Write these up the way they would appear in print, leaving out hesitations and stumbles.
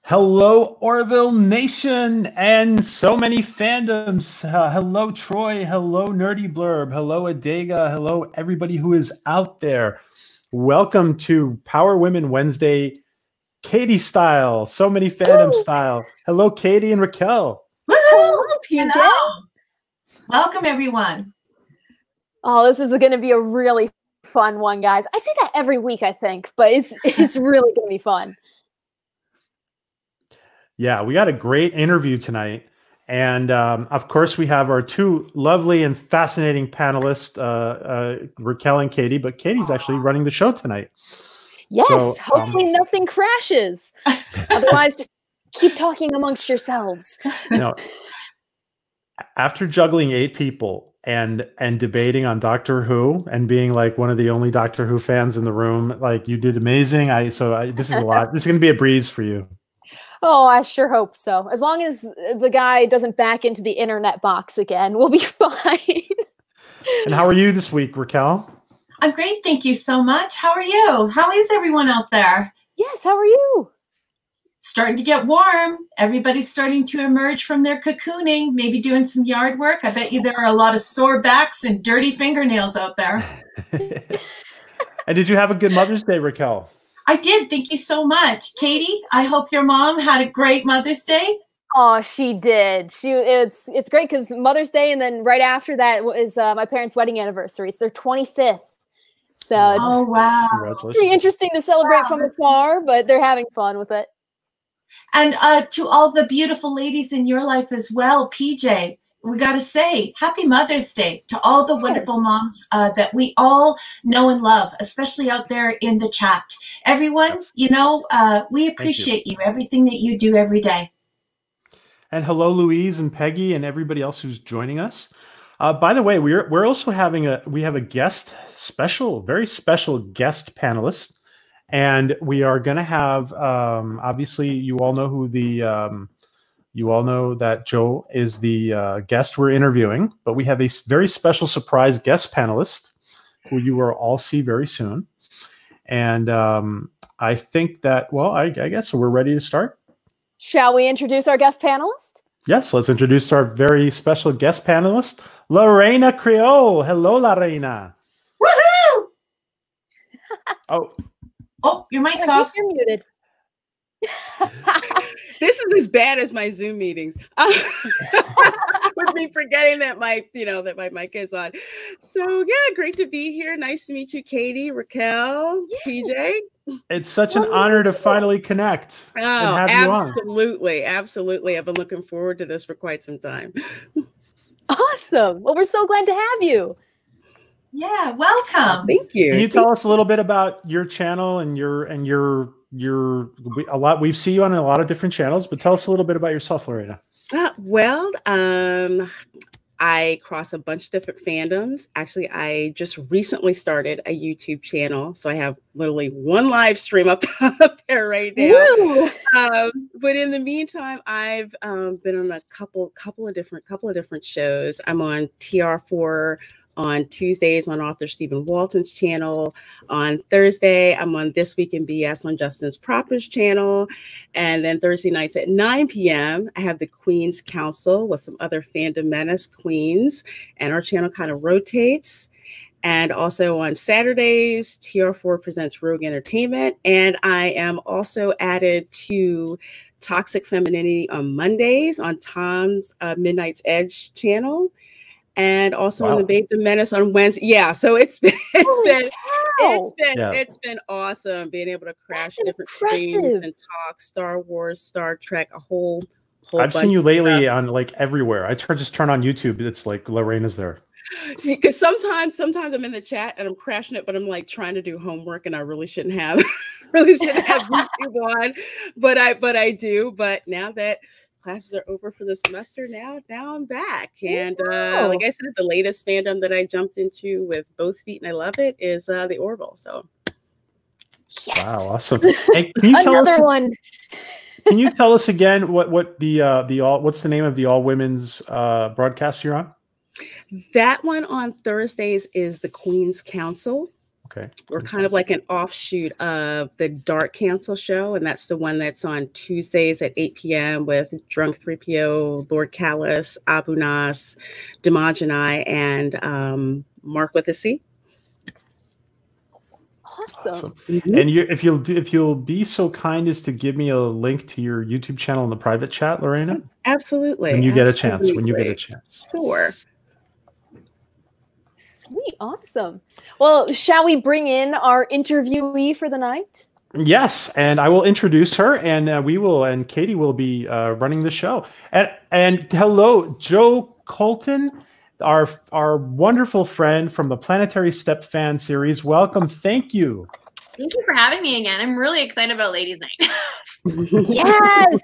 Hello, Orville Nation, and so many fandoms. Hello, Troy. Hello, Nerdy Blurb. Hello, Adega. Hello, everybody who is out there. Welcome to Power Women Wednesday, Katie style. So many fandom style. Hello, Katie and Raquel. Hello, PJ. Hello. Welcome, everyone. Oh, this is going to be a really fun one, guys. I say that every week, I think, but it's really going to be fun. Yeah, we got a great interview tonight. And of course, we have our two lovely and fascinating panelists, Raquel and Katie, but Katie's actually running the show tonight. Yes, so, hopefully nothing crashes. Otherwise, just keep talking amongst yourselves. After juggling 8 people and debating on Doctor Who and being like one of the only Doctor Who fans in the room, like you did amazing. This is a lot. This is going to be a breeze for you. Oh, I sure hope so. As long as the guy doesn't back into the internet box again, we'll be fine. And how are you this week, Raquel? I'm great. Thank you so much. How are you? How is everyone out there? Yes, how are you? Starting to get warm. Everybody's starting to emerge from their cocooning, maybe doing some yard work. I bet you there are a lot of sore backs and dirty fingernails out there. And did you have a good Mother's Day, Raquel? I did. Thank you so much. Katie, I hope your mom had a great Mother's Day. Oh, she did. It's great because Mother's Day, and then right after that is my parents' wedding anniversary. It's their 25th. So oh, wow. It's pretty interesting to celebrate from afar, but they're having fun with it. And to all the beautiful ladies in your life as well, PJ, we got to say happy Mother's Day to all the wonderful moms that we all know and love, especially out there in the chat. Everyone, you know, we appreciate you, everything that you do every day. And hello, Louise and Peggy and everybody else who's joining us. By the way, we're also having we have a guest very special guest panelist, and we are going to have obviously you all know who the you all know that Joe is the guest we're interviewing, but we have a very special surprise guest panelist who you will all see very soon. And I think that, well, I guess we're ready to start. Shall we introduce our guest panelist? Yes, let's introduce our very special guest panelist, Lorena Creole. Hello, Lorena. Woohoo! Oh, your mic's off. You're muted. This is as bad as my Zoom meetings. With me forgetting that my mic is on. So yeah, great to be here. Nice to meet you, Katie, Raquel, yes. PJ. It's such an honor to finally connect. Oh, absolutely, absolutely. I've been looking forward to this for quite some time. Awesome. Well, we're so glad to have you. Yeah, welcome. Thank you. Can you tell us a little bit about your channel and we see you on a lot of different channels, but tell us a little bit about yourself, Lorena. I cross a bunch of different fandoms. Actually, I just recently started a YouTube channel, so I have literally one live stream up there right now. But in the meantime, I've been on a couple of different shows. I'm on TR4 on Tuesdays on author Stephen Walton's channel. On Thursday, I'm on This Week in BS on Justin's Proper's channel. And then Thursday nights at 9 p.m., I have the Queen's Council with some other Fandom Menace queens. And our channel kind of rotates. And also on Saturdays, TR4 presents Rogue Entertainment. And I am also added to Toxic Femininity on Mondays on Tom's Midnight's Edge channel. And also on the Babe the Menace on Wednesday. Yeah, so it's been awesome being able to crash different streams and talk Star Wars, Star Trek, a whole I've seen you lately on like everywhere. I just turn on YouTube. It's like Lorena's there. Because sometimes I'm in the chat and I'm crashing it, but I'm like trying to do homework and I really shouldn't have YouTube on, but I do. But now that classes are over for the semester, now I'm back. And like I said, the latest fandom that I jumped into with both feet and I love it is the Orville. So yes. Wow, awesome. Hey, can you tell us one? Can you tell us again what's the name of the all women's broadcast you're on? That one on Thursdays is the Queen's Council. Okay. We're kind of like an offshoot of the Dark Cancel show, and that's the one that's on Tuesdays at 8 p.m. with Drunk 3PO, Lord Callus, Abu Nas, Demajanai, and Mark with a C. Awesome. And if you'll be so kind as to give me a link to your YouTube channel in the private chat, Lorena. Absolutely. When you get a chance. When you get a chance. Sure. Sweet. Awesome. Well, shall we bring in our interviewee for the night? Yes, and I will introduce her, and and Katie will be running the show. And hello, Joe Colton, our wonderful friend from the Planetary Step fan series. Welcome. Thank you. Thank you for having me again. I'm really excited about Ladies' Night. Yes.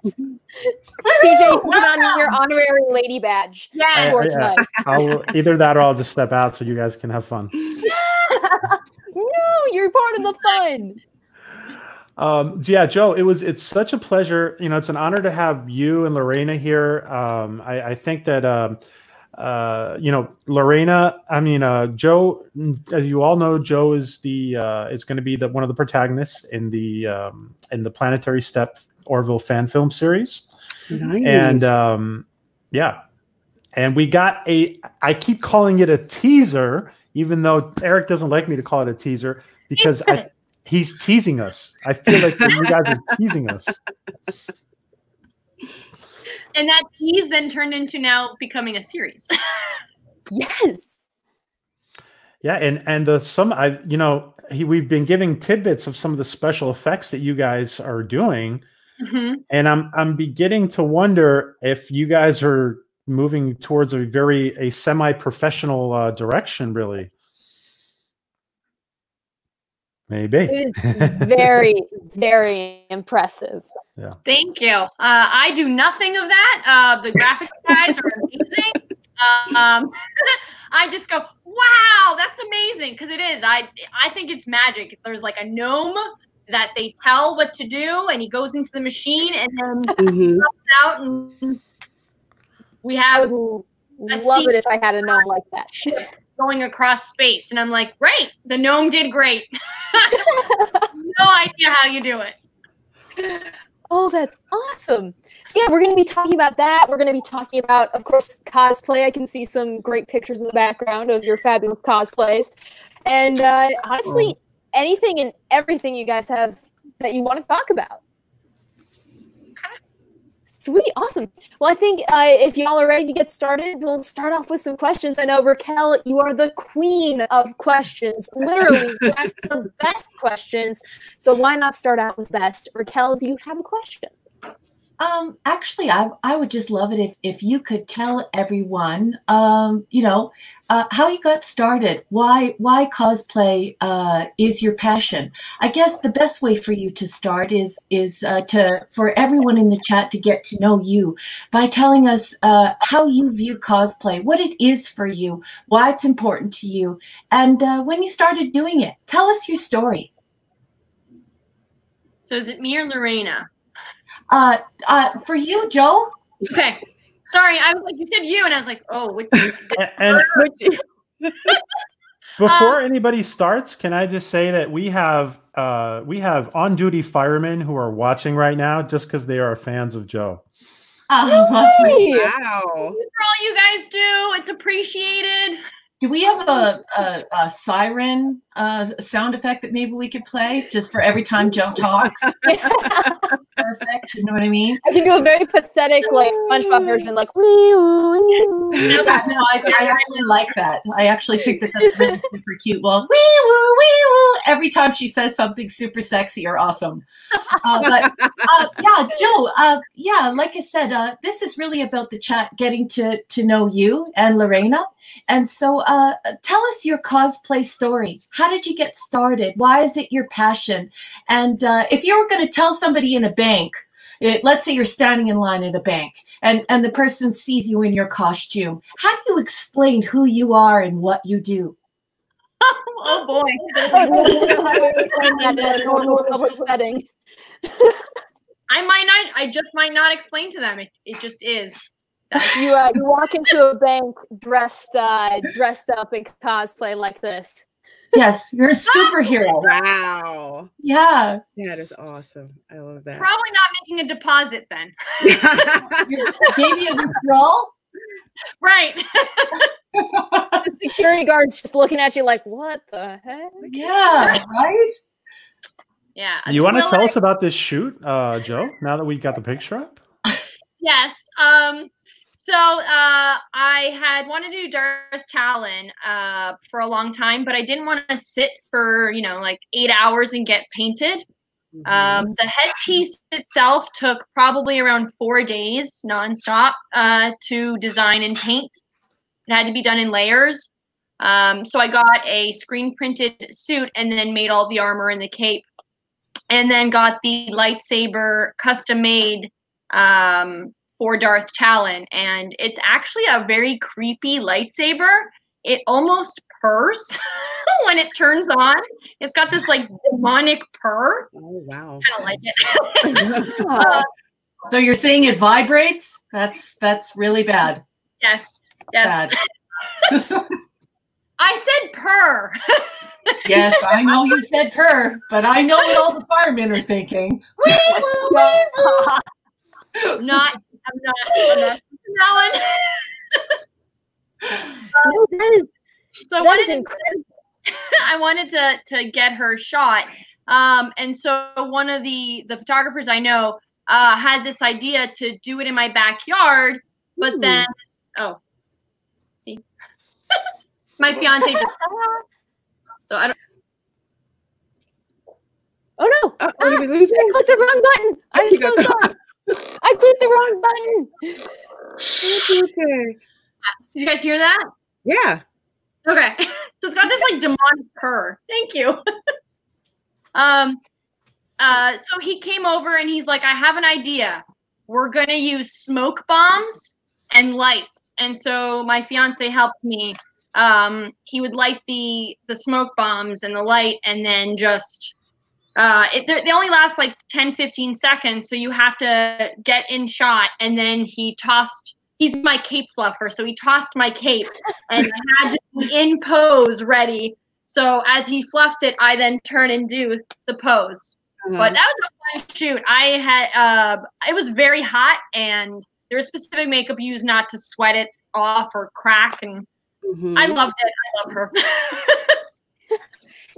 PJ, put on your honorary lady badge. Yes. For tonight. I'll either that or I'll just step out so you guys can have fun. No, you're part of the fun. Yeah, Joe, it's such a pleasure. You know, it's an honor to have you and Lorena here. I think that you know, Lorena, Joe, as you all know, Joe is is going to be one of the protagonists in the Planetary Step Orville fan film series. Nice. And yeah, and we got I keep calling it a teaser, even though Eric doesn't like me to call it a teaser because he's teasing us. I feel like you guys are teasing us. And that tease then turned into now becoming a series. Yes. Yeah, and we've been giving tidbits of some of the special effects that you guys are doing, and I'm beginning to wonder if you guys are moving towards a semi-professional direction, really. Maybe. It is very, very impressive. Yeah. Thank you. I do nothing of that. The graphics guys are amazing. I just go, wow, that's amazing, because it is. I think it's magic. There's like a gnome that they tell what to do, and he goes into the machine, and then comes out, and we have. I would love it if I had a gnome like that. Going across space, and I'm like, great, the gnome did great. No idea how you do it. Oh, that's awesome. So yeah, we're going to be talking about that. We're going to be talking about, of course, cosplay. I can see some great pictures in the background of your fabulous cosplays. And honestly, anything and everything you guys have that you want to talk about. Sweet, awesome. Well, I think if y'all are ready to get started, we'll start off with some questions. I know, Raquel, you are the queen of questions. Literally, you ask the best questions. So why not start out with best? Raquel, do you have a question? Actually, I would just love it if you could tell everyone, how you got started, why cosplay is your passion. I guess the best way for you to start is for everyone in the chat to get to know you by telling us how you view cosplay, what it is for you, why it's important to you, and when you started doing it. Tell us your story. So is it me or Lorena? For you, Joe. Okay. Sorry, I was like, you said you, and I was like, oh, which before anybody starts, can I just say that we have on-duty firemen who are watching right now just because they are fans of Joe. Oh, lovely. Wow. for all you guys do. It's appreciated. Do we have a siren sound effect that maybe we could play just for every time Joe talks? Perfect. You know what I mean? I can do a very pathetic, like, SpongeBob version, like, wee woo. No, I actually like that. I actually think that's really super cute. Well, wee woo, wee woo, every time she says something super sexy or awesome. Yeah, Joe, like I said, this is really about the chat, getting to know you and Lorena. And so tell us your cosplay story. How did you get started? Why is it your passion? And if you were going to tell somebody in a bank, let's say you're standing in line at a bank and the person sees you in your costume, how do you explain who you are and what you do? Oh boy. I just might not explain to them. It just is. You walk into a bank dressed up in cosplay like this. Yes, you're a superhero. Wow. Yeah. That is awesome. I love that. Probably not making a deposit then. Maybe a withdrawal? Right. The security guard's just looking at you like, what the heck? Yeah, right? Yeah. You want to tell us about this shoot, Joe, now that we got the picture up? Yes. So I had wanted to do Darth Talon for a long time, but I didn't want to sit for, like 8 hours and get painted. The headpiece itself took probably around 4 days nonstop to design and paint. It had to be done in layers. So I got a screen printed suit and then made all the armor and the cape, and then got the lightsaber custom made for Darth Talon. And it's actually a very creepy lightsaber. It almost purrs when it turns on. It's got this like demonic purr. Oh, wow. I don't like it. So you're saying it vibrates? That's really bad. Yes. Yes. Bad. I said purr. Yes, I know you said purr, but I know what all the firemen are thinking. I'm not that one. No, that is incredible. I wanted to get her shot. And so one of the photographers I know had this idea to do it in my backyard, but then see. My fiance just so I don't. Oh no! Did we lose I clicked the wrong button. I'm so sorry. I clicked the wrong button. Okay. Did you guys hear that? Yeah. Okay. So it's got this like demonic purr. Thank you. So he came over and he's like, I have an idea. We're gonna use smoke bombs and lights. And so my fiance helped me. He would light the smoke bombs and the light, and then just they only last like 10-15 seconds, so you have to get in shot. And then he's my cape fluffer, so he tossed my cape and I had to be in pose ready. So as he fluffs it, I then turn and do the pose. But that was a fun shoot. I had it was very hot, and there was specific makeup used not to sweat it off or crack, and I loved it. I love her.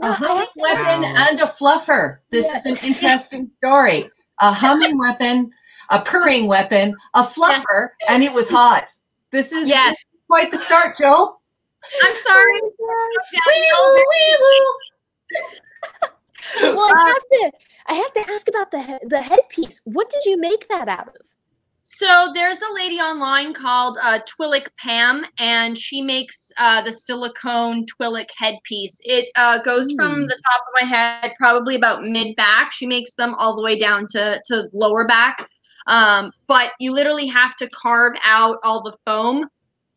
A humming weapon and a fluffer. This is an interesting story. A humming weapon, a purring weapon, a fluffer, and it was hot. This is quite the start, Joe. I'm sorry. Well, I have to ask about the headpiece. What did you make that out of? So there's a lady online called Twi'lek Pam, and she makes the silicone Twi'lek headpiece. It goes from the top of my head, probably about mid-back. She makes them all the way down to lower back. But you literally have to carve out all the foam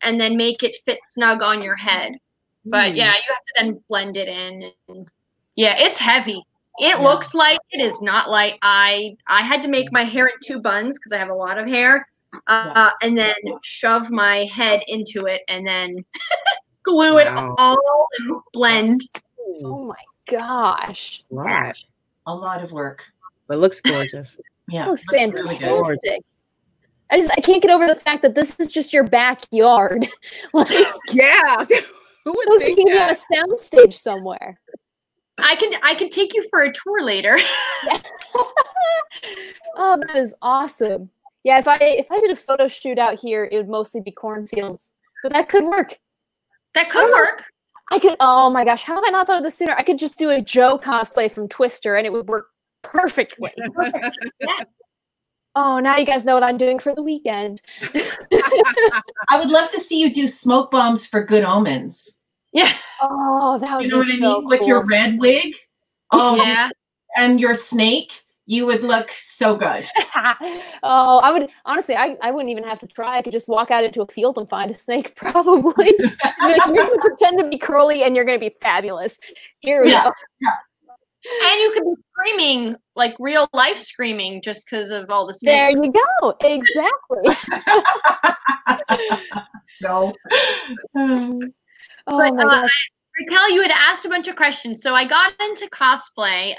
and then make it fit snug on your head. But yeah, you have to then blend it in. And, yeah, it's heavy. It looks light. It is not light. I had to make my hair in 2 buns because I have a lot of hair, and then shove my head into it and then glue it all and blend. Oh my gosh! A lot of work, but it looks gorgeous. Yeah, it looks fantastic. Really good. I can't get over the fact that this is just your backyard. Like, yeah, who would think think you have a soundstage somewhere? I can take you for a tour later. Oh, that is awesome. Yeah, if I did a photo shoot out here, it would mostly be cornfields. But that could work. That could work. I could, oh my gosh, how have I not thought of this sooner? I could just do a Joe cosplay from Twister and it would work perfectly. Yeah. Oh, now you guys know what I'm doing for the weekend. I would love to see you do smoke bombs for Good Omens. Yeah. Oh, that would be you know what I mean? cool. With your red wig. Oh, yeah. And your snake, you would look so good. Oh, I would honestly, I wouldn't even have to try. I could just walk out into a field and find a snake, probably. So you're going to pretend to be curly and you're going to be fabulous. Here we go. Yeah. And you could be screaming, like real life screaming, just because of all the snakes. There you go. Exactly. So. Oh my gosh. Raquel, you had asked a bunch of questions. So I got into cosplay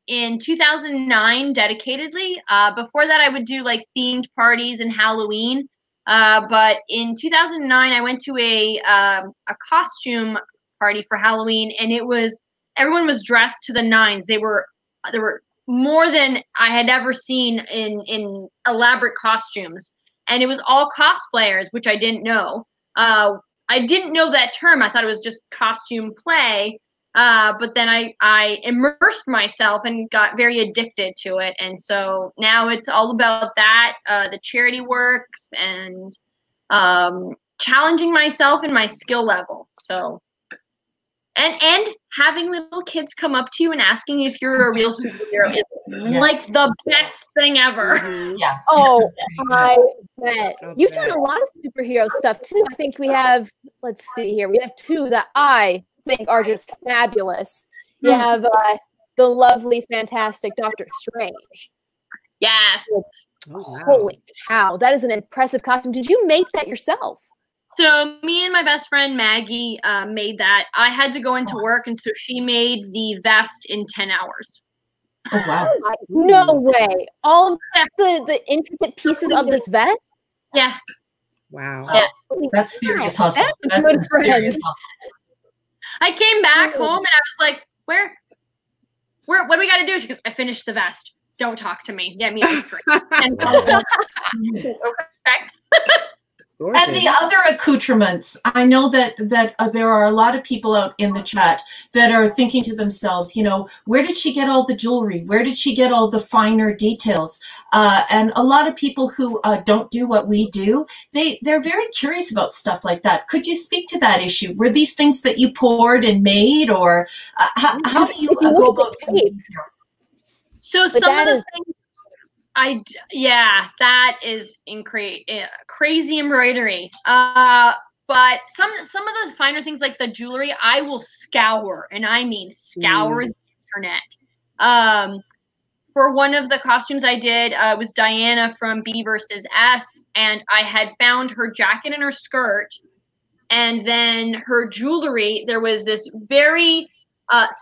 in 2009 dedicatedly. Before that, I would do like themed parties and Halloween. But in 2009, I went to a costume party for Halloween, and everyone was dressed to the nines. There were more than I had ever seen in elaborate costumes, and it was all cosplayers, which I didn't know. I didn't know that term. I thought it was just costume play. But then I immersed myself and got very addicted to it. And so now it's all about that, the charity works and challenging myself and my skill level. So, and having little kids come up to you and asking if you're a real superhero is like the best thing ever. Yeah. Oh, I bet. You've done a lot of superhero stuff too. I think we have, let's see here, we have two that I think are just fabulous. You have the lovely, fantastic Dr. Strange. Yes. Holy cow, that is an impressive costume. Did you make that yourself? So me and my best friend Maggie made that. I had to go into work, and so she made the vest in 10 hours. Oh, wow. No way. All the intricate pieces of this vest? Yeah. Wow. Yeah. That's serious hustle. That's a good friend. Serious hustle. I came back home and I was like, what do we got to do? She goes, I finished the vest. Don't talk to me. Get me ice cream. And okay. And the other accoutrements, I know that there are a lot of people out in the chat that are thinking to themselves, you know, where did she get all the jewelry? Where did she get all the finer details? And a lot of people who don't do what we do, they're very curious about stuff like that. Could you speak to that issue? Were these things that you poured and made, or how do you go about details? So some of the things. That is crazy embroidery. But some of the finer things like the jewelry, I will scour, and I mean scour the internet. For one of the costumes I did, it was Diana from B versus S, and I had found her jacket and her skirt, and then her jewelry. There was this very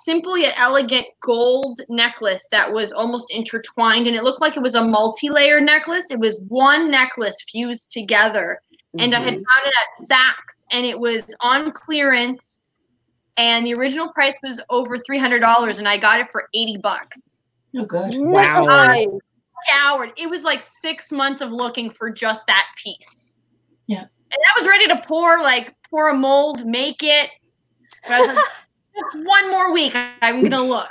simple yet elegant gold necklace that was almost intertwined, and it looked like it was a multi-layered necklace. It was one necklace fused together, and I had found it at Saks, and it was on clearance, and the original price was over $300, and I got it for $80. Oh, good. Wow. I scoured. It was like 6 months of looking for just that piece. Yeah. And I was ready to pour a mold, make it. But I was like, just one more week, I'm gonna look.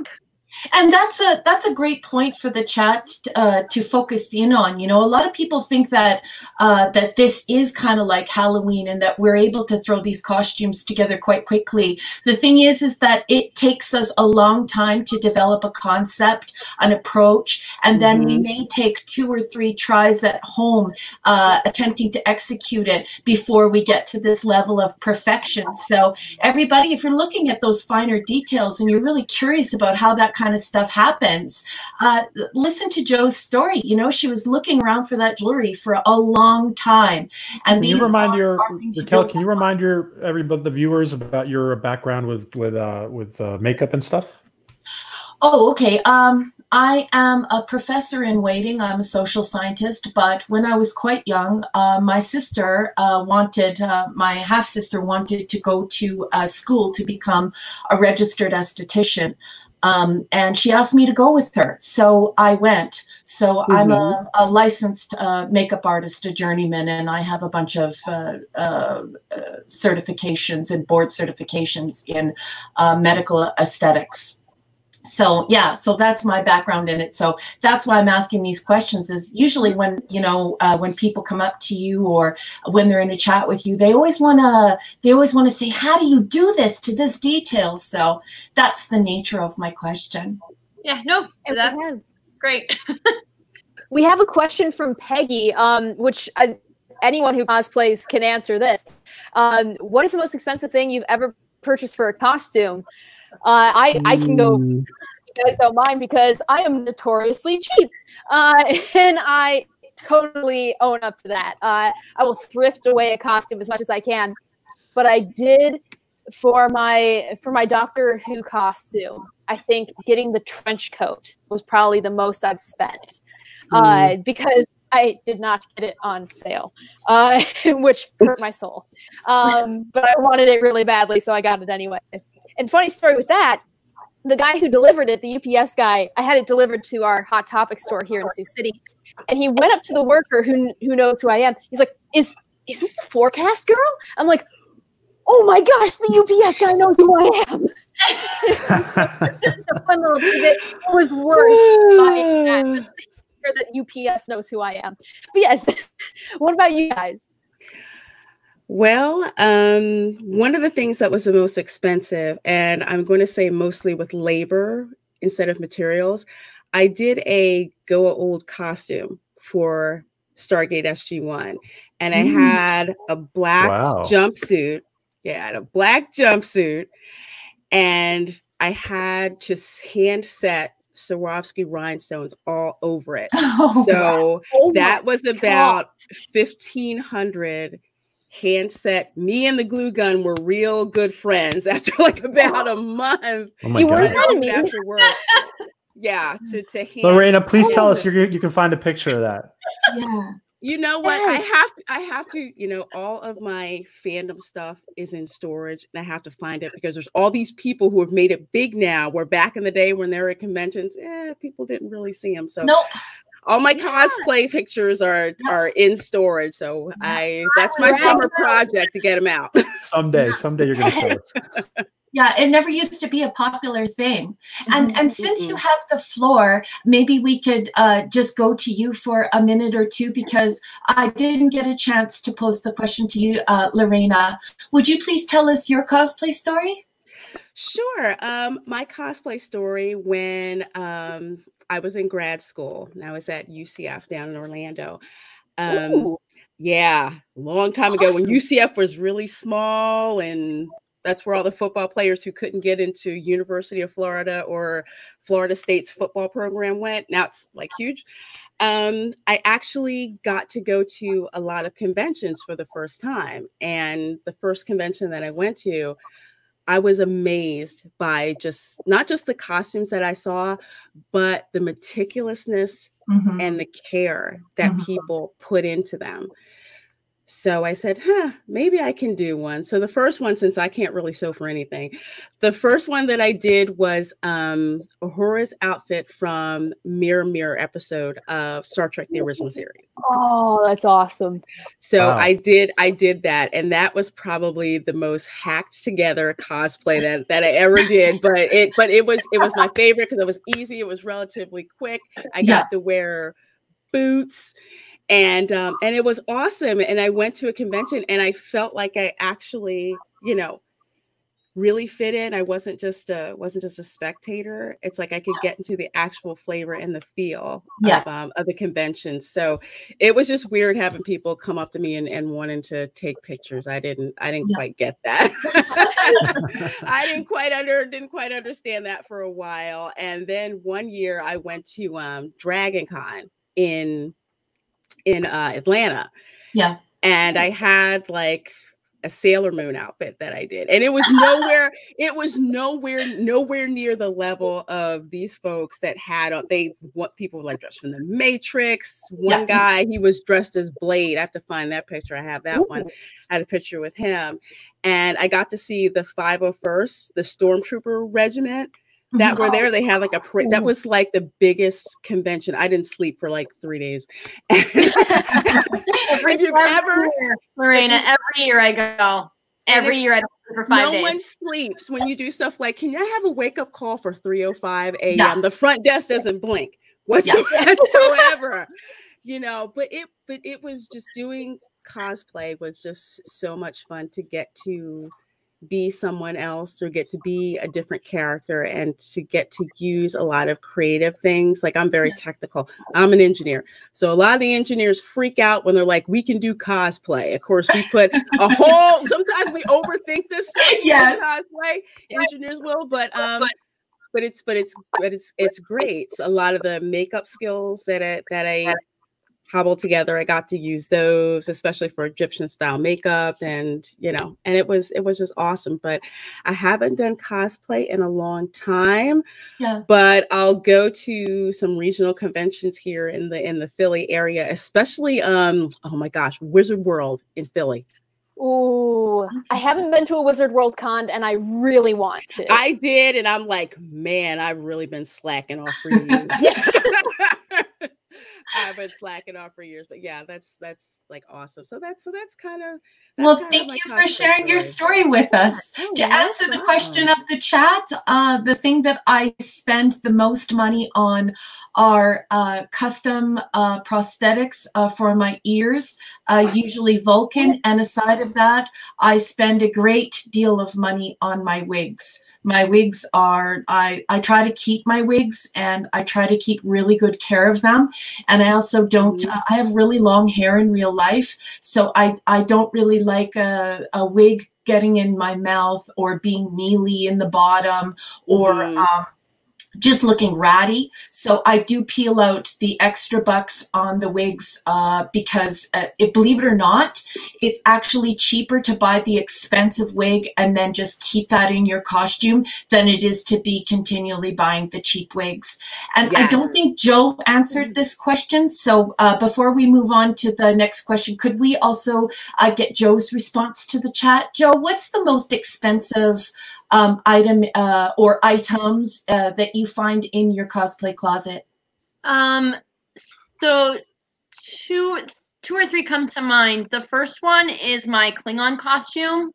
And that's a great point for the chat to focus in on. You know, a lot of people think that that this is kind of like Halloween and that we're able to throw these costumes together quite quickly. The thing is that it takes us a long time to develop a concept, an approach, and then we may take 2 or 3 tries at home attempting to execute it before we get to this level of perfection. So everybody, if you're looking at those finer details and you're really curious about how that kind of stuff happens, listen to Joe's story. You know, she was looking around for that jewelry for a long time. And can you remind everybody, the viewers, about your background with makeup and stuff? Oh, okay. I am a professor in waiting. I'm a social scientist, but when I was quite young, my sister my half-sister wanted to go to school to become a registered esthetician. And she asked me to go with her. So I went. So I'm a licensed makeup artist, a journeyman, and I have a bunch of certifications and board certifications in medical aesthetics. So yeah, so that's my background in it. So that's why I'm asking these questions, is usually when, you know, when people come up to you or when they're in a chat with you, they always want to say, how do you do this to this detail? So that's the nature of my question. Yeah, no, that's great. We have a question from Peggy, which anyone who cosplays can answer this. What is the most expensive thing you've ever purchased for a costume? I can go, if you guys don't mind, because I am notoriously cheap, and I totally own up to that. I will thrift away a costume as much as I can, but I did for my Doctor Who costume, I think getting the trench coat was probably the most I've spent, because I did not get it on sale, which hurt my soul. But I wanted it really badly, so I got it anyway. And funny story with that, the guy who delivered it, the UPS guy, I had it delivered to our Hot Topic store here in Sioux City, and he went up to the worker who knows who I am. He's like, "Is this the Forecast girl?" I'm like, "Oh my gosh, the UPS guy knows who I am." This is a fun little tidbit. It was worth buying that. That UPS knows who I am. But yes, what about you guys? Well, one of the things that was the most expensive, and I'm going to say mostly with labor instead of materials, I did a Goa Old costume for Stargate SG-1, and I had a black jumpsuit. Yeah, I had a black jumpsuit, and I had just hand set Swarovski rhinestones all over it. So that was about 1,500 hand set. Me and the glue gun were real good friends after like about a month. Oh my God. After work. Yeah, to hand. Lorena, please tell us you can find a picture of that. Yeah. You know what? I have to, you know, all of my fandom stuff is in storage, and I have to find it because there's all these people who have made it big now, where back in the day when they were at conventions, people didn't really see them. So all my cosplay pictures are in storage. So that's my summer project to get them out. Someday you're going to show us. Yeah, it never used to be a popular thing. And since you have the floor, maybe we could just go to you for a minute or two, because I didn't get a chance to pose the question to you, Lorena. Would you please tell us your cosplay story? Sure. My cosplay story when I was in grad school, and I was at UCF down in Orlando. Yeah, a long time ago when UCF was really small, and that's where all the football players who couldn't get into University of Florida or Florida State's football program went. Now it's like huge. I actually got to go to a lot of conventions for the first time. And the first convention that I went to, I was amazed by not just the costumes that I saw, but the meticulousness and the care that people put into them. So I said, maybe I can do one. So the first one, since I can't really sew for anything, the first one that I did was Uhura's outfit from Mirror Mirror episode of Star Trek, the original series. Oh, that's awesome. So I did that. And that was probably the most hacked together cosplay that I ever did. But it was my favorite because it was easy. It was relatively quick. I got to wear boots. And it was awesome. And I went to a convention and I felt like I actually, really fit in. I wasn't just a spectator. It's like I could get into the actual flavor and the feel of the convention. So it was just weird having people come up to me and wanting to take pictures. I didn't quite get that. I didn't quite understand that for a while. And then one year I went to Dragon Con in Atlanta. Yeah. And I had like a Sailor Moon outfit that I did. And it was nowhere near the level of these folks that had people like dressed from the Matrix. One guy, he was dressed as Blade. I have to find that picture. I have that one. I had a picture with him. And I got to see the 501st, the Stormtrooper Regiment that were there. They had like that was like the biggest convention. I didn't sleep for like 3 days. Lorena, every year I go. Every year I don't sleep for 5 days. No one sleeps when you do stuff like, can I have a wake-up call for 3:05 a.m.? The front desk doesn't blink whatsoever. But it was just doing cosplay was just so much fun to get to be someone else or get to be a different character and to get to use a lot of creative things. Like I'm very technical. I'm an engineer. So a lot of the engineers freak out when they're like, we can do cosplay. Of course, we put sometimes we overthink this stuff. Yes. Cosplay engineers will, but it's great. So a lot of the makeup skills that I hobbled together. I got to use those, especially for Egyptian style makeup, and and it was just awesome. But I haven't done cosplay in a long time. Yeah. But I'll go to some regional conventions here in the Philly area, especially oh my gosh, Wizard World in Philly. Ooh, I haven't been to a Wizard World Con, and I really want to. I did, and I'm like, man, I've really been slacking off for years. I've been slacking off for years, but yeah, that's like awesome. So that's kind of. Well, thank you for sharing your story with us. To answer the question of the chat, the thing that I spend the most money on are custom prosthetics for my ears, usually Vulcan. And aside of that, I spend a great deal of money on my wigs. My wigs are, I try to keep my wigs, and I try to keep really good care of them. And I also don't, I have really long hair in real life, so I don't really like a wig getting in my mouth or being mealy in the bottom or just looking ratty. So I do peel out the extra bucks on the wigs because believe it or not, it's actually cheaper to buy the expensive wig and then just keep that in your costume than it is to be continually buying the cheap wigs. And I don't think Joe answered this question. So before we move on to the next question, could we also get Joe's response to the chat? Joe, what's the most expensive item or items that you find in your cosplay closet? So two or three come to mind. The first one is my Klingon costume.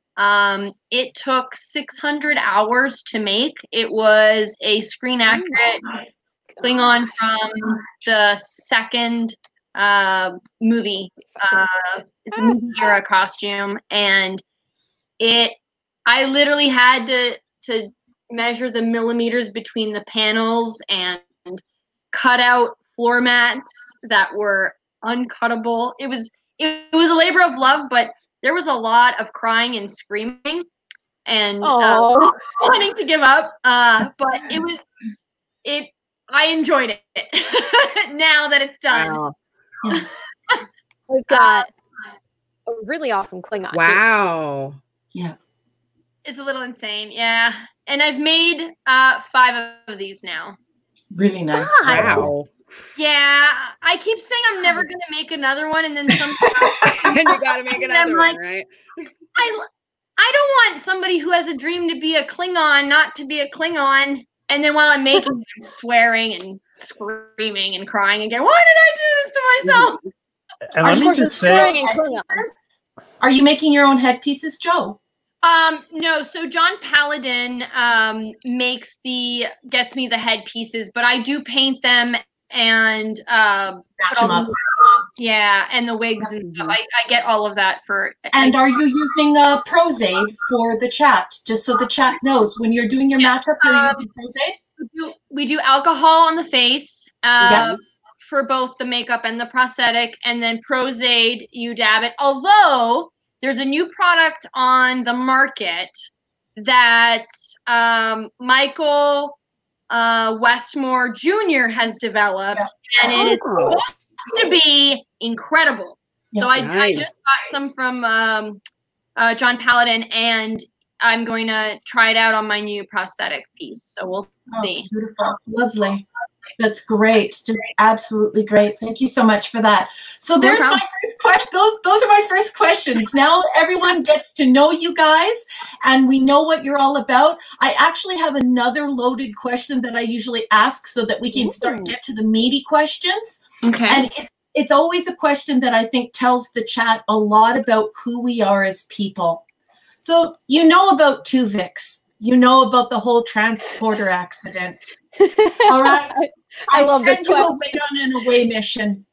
It took 600 hours to make. It was a screen accurate Klingon from the second movie. It's a movie era costume, and I literally had to measure the millimeters between the panels and cut out floor mats that were uncuttable. It was a labor of love, but there was a lot of crying and screaming and wanting to give up. But I enjoyed it now that it's done. Wow. We've got a really awesome Klingon. Wow. Yeah. It's a little insane, yeah. And I've made 5 of these now. Really nice. Wow. Yeah, I keep saying I'm never gonna make another one, and then sometimes and you gotta make another one, right? I don't want somebody who has a dream to be a Klingon not to be a Klingon, and then while I'm making it, I'm swearing and screaming and crying again. Why did I do this to myself? And let me just say, are you making your own headpieces, Joe? No, so John Paladin gets me the headpieces, but I do paint them and put all the, and the wigs and stuff. I get all of that for. And are you using Prozaid for the chat? Just so the chat knows when you're doing your matchup, are you using Prozaid? We do alcohol on the face for both the makeup and the prosthetic, and then Prozaid, you dab it. Although there's a new product on the market that Michael Westmore Jr. has developed, and it is supposed to be incredible. So I just got some from John Paladin, and I'm going to try it out on my new prosthetic piece. So we'll see. Beautiful. Lovely. That's great. Just absolutely great. Thank you so much for that. So there's my first question. Those are my first questions. Now everyone gets to know you guys and we know what you're all about. I actually have another loaded question that I usually ask so that we can get to the meaty questions. Okay. And it's always a question that I think tells the chat a lot about who we are as people. So you know about Tuvix. You know about the whole transporter accident. All right. I love send you away on an away mission.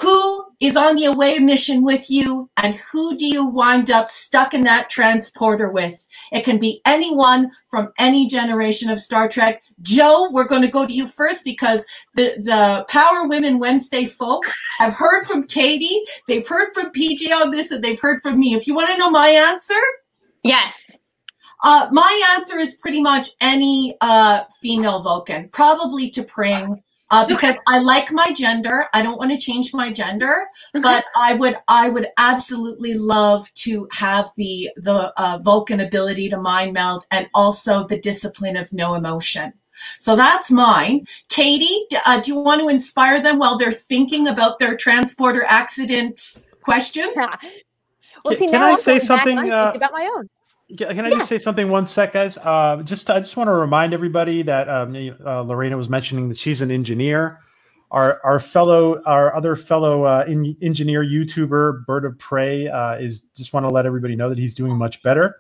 Who is on the away mission with you, and who do you wind up stuck in that transporter with? It can be anyone from any generation of Star Trek. Joe, we're going to go to you first because the Power Women Wednesday folks have heard from Katie, they've heard from PJ on this, and they've heard from me. If you want to know my answer. Yes. My answer is pretty much any female Vulcan, probably T'Pring, because I like my gender. I don't want to change my gender, but I would absolutely love to have the Vulcan ability to mind meld and also the discipline of no emotion. So that's mine. Katie, do you want to inspire them while they're thinking about their transporter accident questions? Well, see, Can now I I'm say going back something? and I'm thinking about my own. Can I just say something 1 sec, guys? I just want to remind everybody that Lorena was mentioning that she's an engineer. Our other fellow engineer YouTuber, Bird of Prey, is just want to let everybody know that he's doing much better.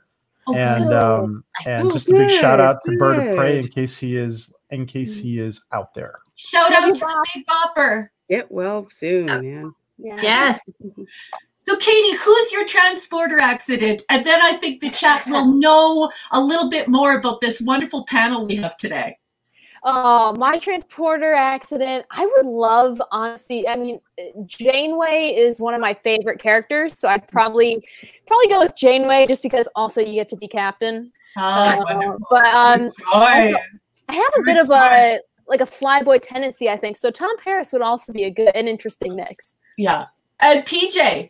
And just a big shout out to Bird of Prey in case he is out there. Shout out to the Big Bopper. Get well soon, man. Yes. So, Katie, who's your transporter accident? And then I think the chat will know a little bit more about this wonderful panel we have today. My transporter accident, I would love, honestly, I mean, Janeway is one of my favorite characters, so I'd probably go with Janeway just because also you get to be captain. But I have a bit of a flyboy tendency, I think. So Tom Paris would also be an interesting mix. Yeah. And PJ,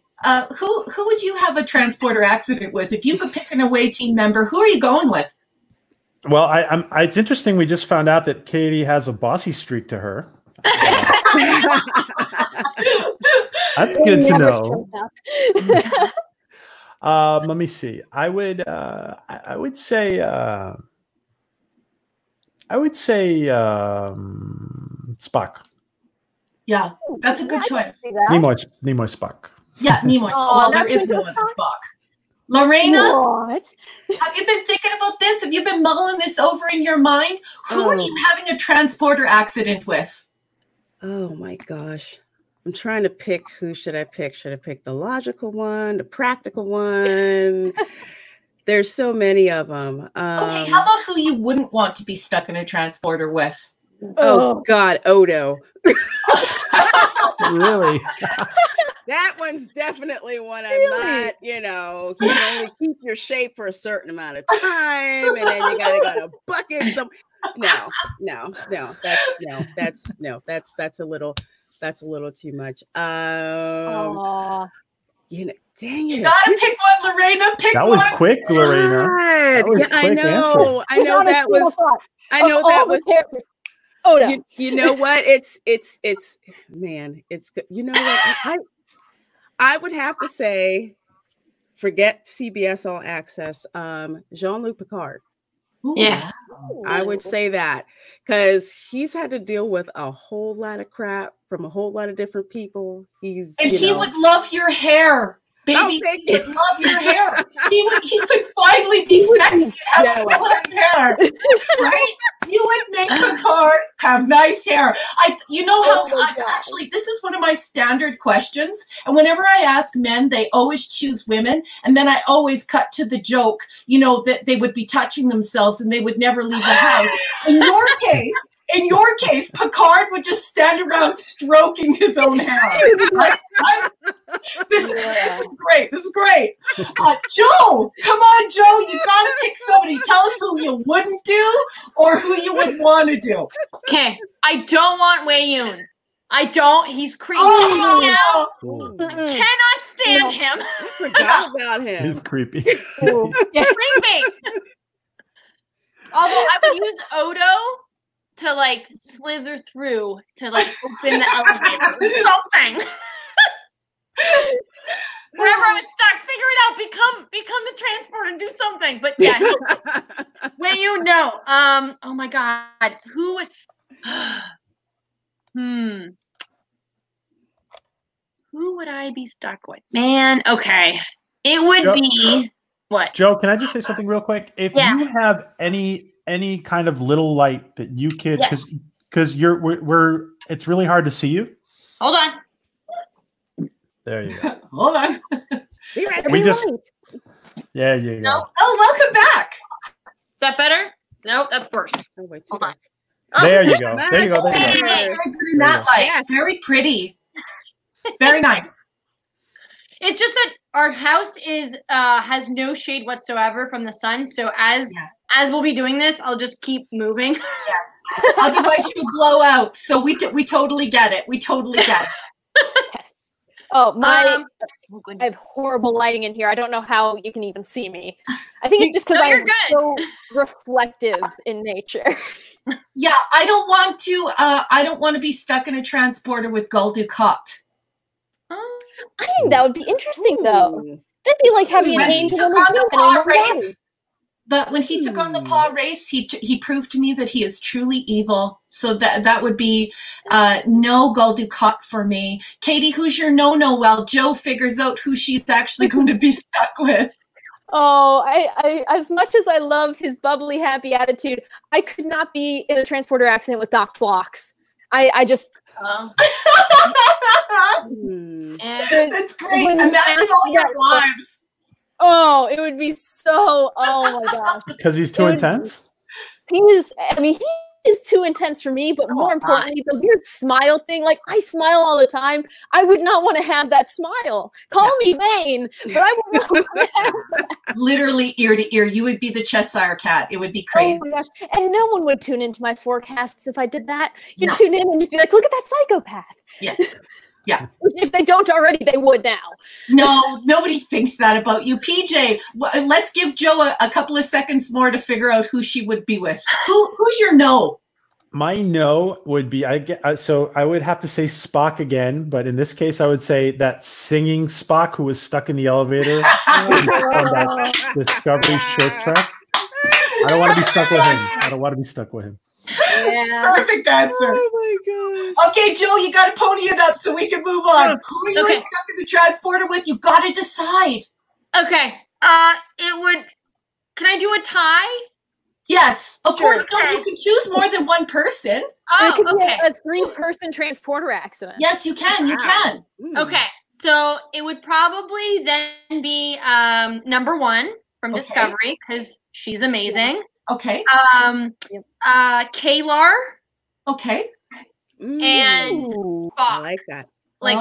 who would you have a transporter accident with? If you could pick an away team member, who are you going with? Well, it's interesting. We just found out that Katie has a bossy streak to her. That's good to know. Let me see. I would say Spock. Yeah, that's a good choice. Nimoy Spock. Yeah, Nimoy. Well, there is no other Spock. Lorena, have you been thinking about this? Have you been mulling this over in your mind? Who are you having a transporter accident with? Oh my gosh. I'm trying to pick who should I pick? Should I pick the logical one, the practical one? There's so many of them. Okay, how about who you wouldn't want to be stuck in a transporter with? Oh God, Odo. Really? That one's definitely one I'm not, you can only keep your shape for a certain amount of time, and then you gotta go to bucket some. No, that's a little too much. Dang it. You gotta pick one, Lorena. Pick that one. Was quick, Lorena. That was I know. Answer. That was. Odo. You know what? It's good. You know what? I would have to say, forget CBS All Access, Jean-Luc Picard. Yeah. I would say that because he's had to deal with a whole lot of crap from a whole lot of different people. He would love your hair. Baby, he would love your hair. He could finally be sexy and have blonde hair, right? You would make Picard have nice hair. Actually, this is one of my standard questions. And whenever I ask men, they always choose women. And then I always cut to the joke, that they would be touching themselves and they would never leave the house. In your case, Picard would just stand around stroking his own hair. This is great. This is great. Joe, come on, Joe. You gotta pick somebody. Tell us who you wouldn't do or who you would want to do. Okay, I don't want Wei Yun. I don't. He's creepy. Cannot stand him. I forgot about him. He's creepy. Creepy. Although I would use Odo to slither through to open the elevator or something. Wherever I was stuck, figure it out. Become the transport and do something. But yeah, oh my God, who would? Who would I be stuck with? Man, okay, it would be what? Joe, can I just say something real quick? If you have any kind of little light that you could, because we're it's really hard to see you. Hold on. There you go. Hold on. We just. Yeah, you go. No. Oh, welcome back. Is that better? No, that's worse. Oh, wait, hold on. There you go. There you go. There you go. Very good in that light. Very pretty. Very nice. It's just that our house is has no shade whatsoever from the sun. So as we'll be doing this, I'll just keep moving. Yes. Otherwise, you blow out. So we totally get it. We totally get it. Yes. Oh, I have horrible lighting in here. I don't know how you can even see me. I think it's just because I'm so reflective in nature. Yeah, I don't want to be stuck in a transporter with Gul Dukat. I think that would be interesting, though. That'd be like having an angel in the paw race. But when he took on the paw race, he proved to me that he is truly evil. So that would be no Gul Dukat for me. Katie, who's your no-no while Joe figures out who she's actually going to be stuck with? Oh, I as much as I love his bubbly, happy attitude, I could not be in a transporter accident with Doc Phlox. I just... It's great. Imagine all your lives. Oh, it would be so, oh my gosh. Because he's too intense? He is too intense for me, but more importantly, the weird smile thing, like I smile all the time. I would not want to have that smile. Call me vain, but I would not want to have that. Literally ear to ear. You would be the Cheshire cat. It would be crazy. Oh my gosh. And no one would tune into my forecasts if I did that. You'd tune in and just be like, look at that psychopath. Yeah. Yeah. If they don't already, they would now. No, nobody thinks that about you. PJ, let's give Joe a couple of seconds more to figure out who she would be with. Who's your no? My no would be, so I would have to say Spock again, but in this case, I would say that singing Spock who was stuck in the elevator on that Discovery short track. I don't want to be stuck with him. I don't want to be stuck with him. Yeah. Perfect answer. Oh my gosh. Okay, Joe, you got to pony it up so we can move on. Who are you stuck in the transporter with? You got to decide. Okay. It would. Can I do a tie? Yes, of course. No, you can choose more than one person. Oh, it could be a 3-person transporter accident. Yes, you can. You can. Okay, so it would probably then be number 1 from Discovery because she's amazing. Okay. Kalar. Okay. And Spock. I like that. Like,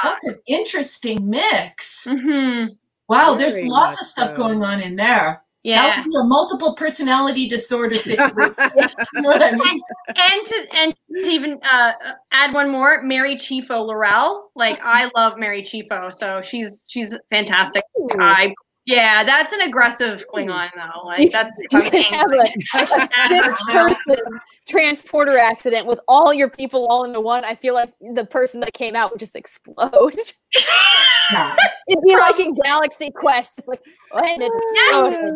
that's an interesting mix. Mm-hmm. Wow, there's lots of stuff going on in there. Yeah. That would be a multiple personality disorder situation. You know what I mean? And to even add one more, Mary Chieffo Laurel. Like, I love Mary Chieffo, so she's fantastic. Yeah, that's an aggressive Klingon though. Like that's you can have a 6-person transporter accident with all your people all into one. I feel like the person that came out would just explode. It'd be like in Galaxy Quest. It's like, and it explodes.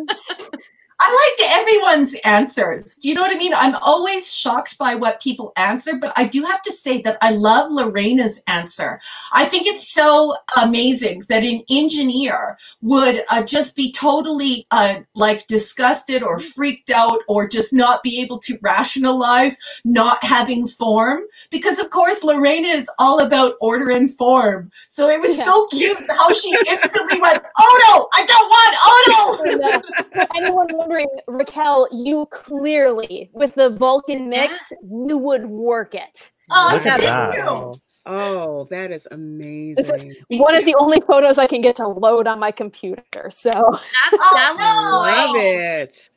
I liked everyone's answers. Do you know what I mean? I'm always shocked by what people answer, but I do have to say that I love Lorena's answer. I think it's so amazing that an engineer would just be totally like disgusted or freaked out or just not be able to rationalize not having form. Because of course, Lorena is all about order and form. So it was so cute how she instantly went, oh no, I don't want Odo! Anyone wondering, Raquel, you clearly, with the Vulcan mix, you would work it. Oh, thank you. Oh, that is amazing. This is one of the only photos I can get to load on my computer. So love it.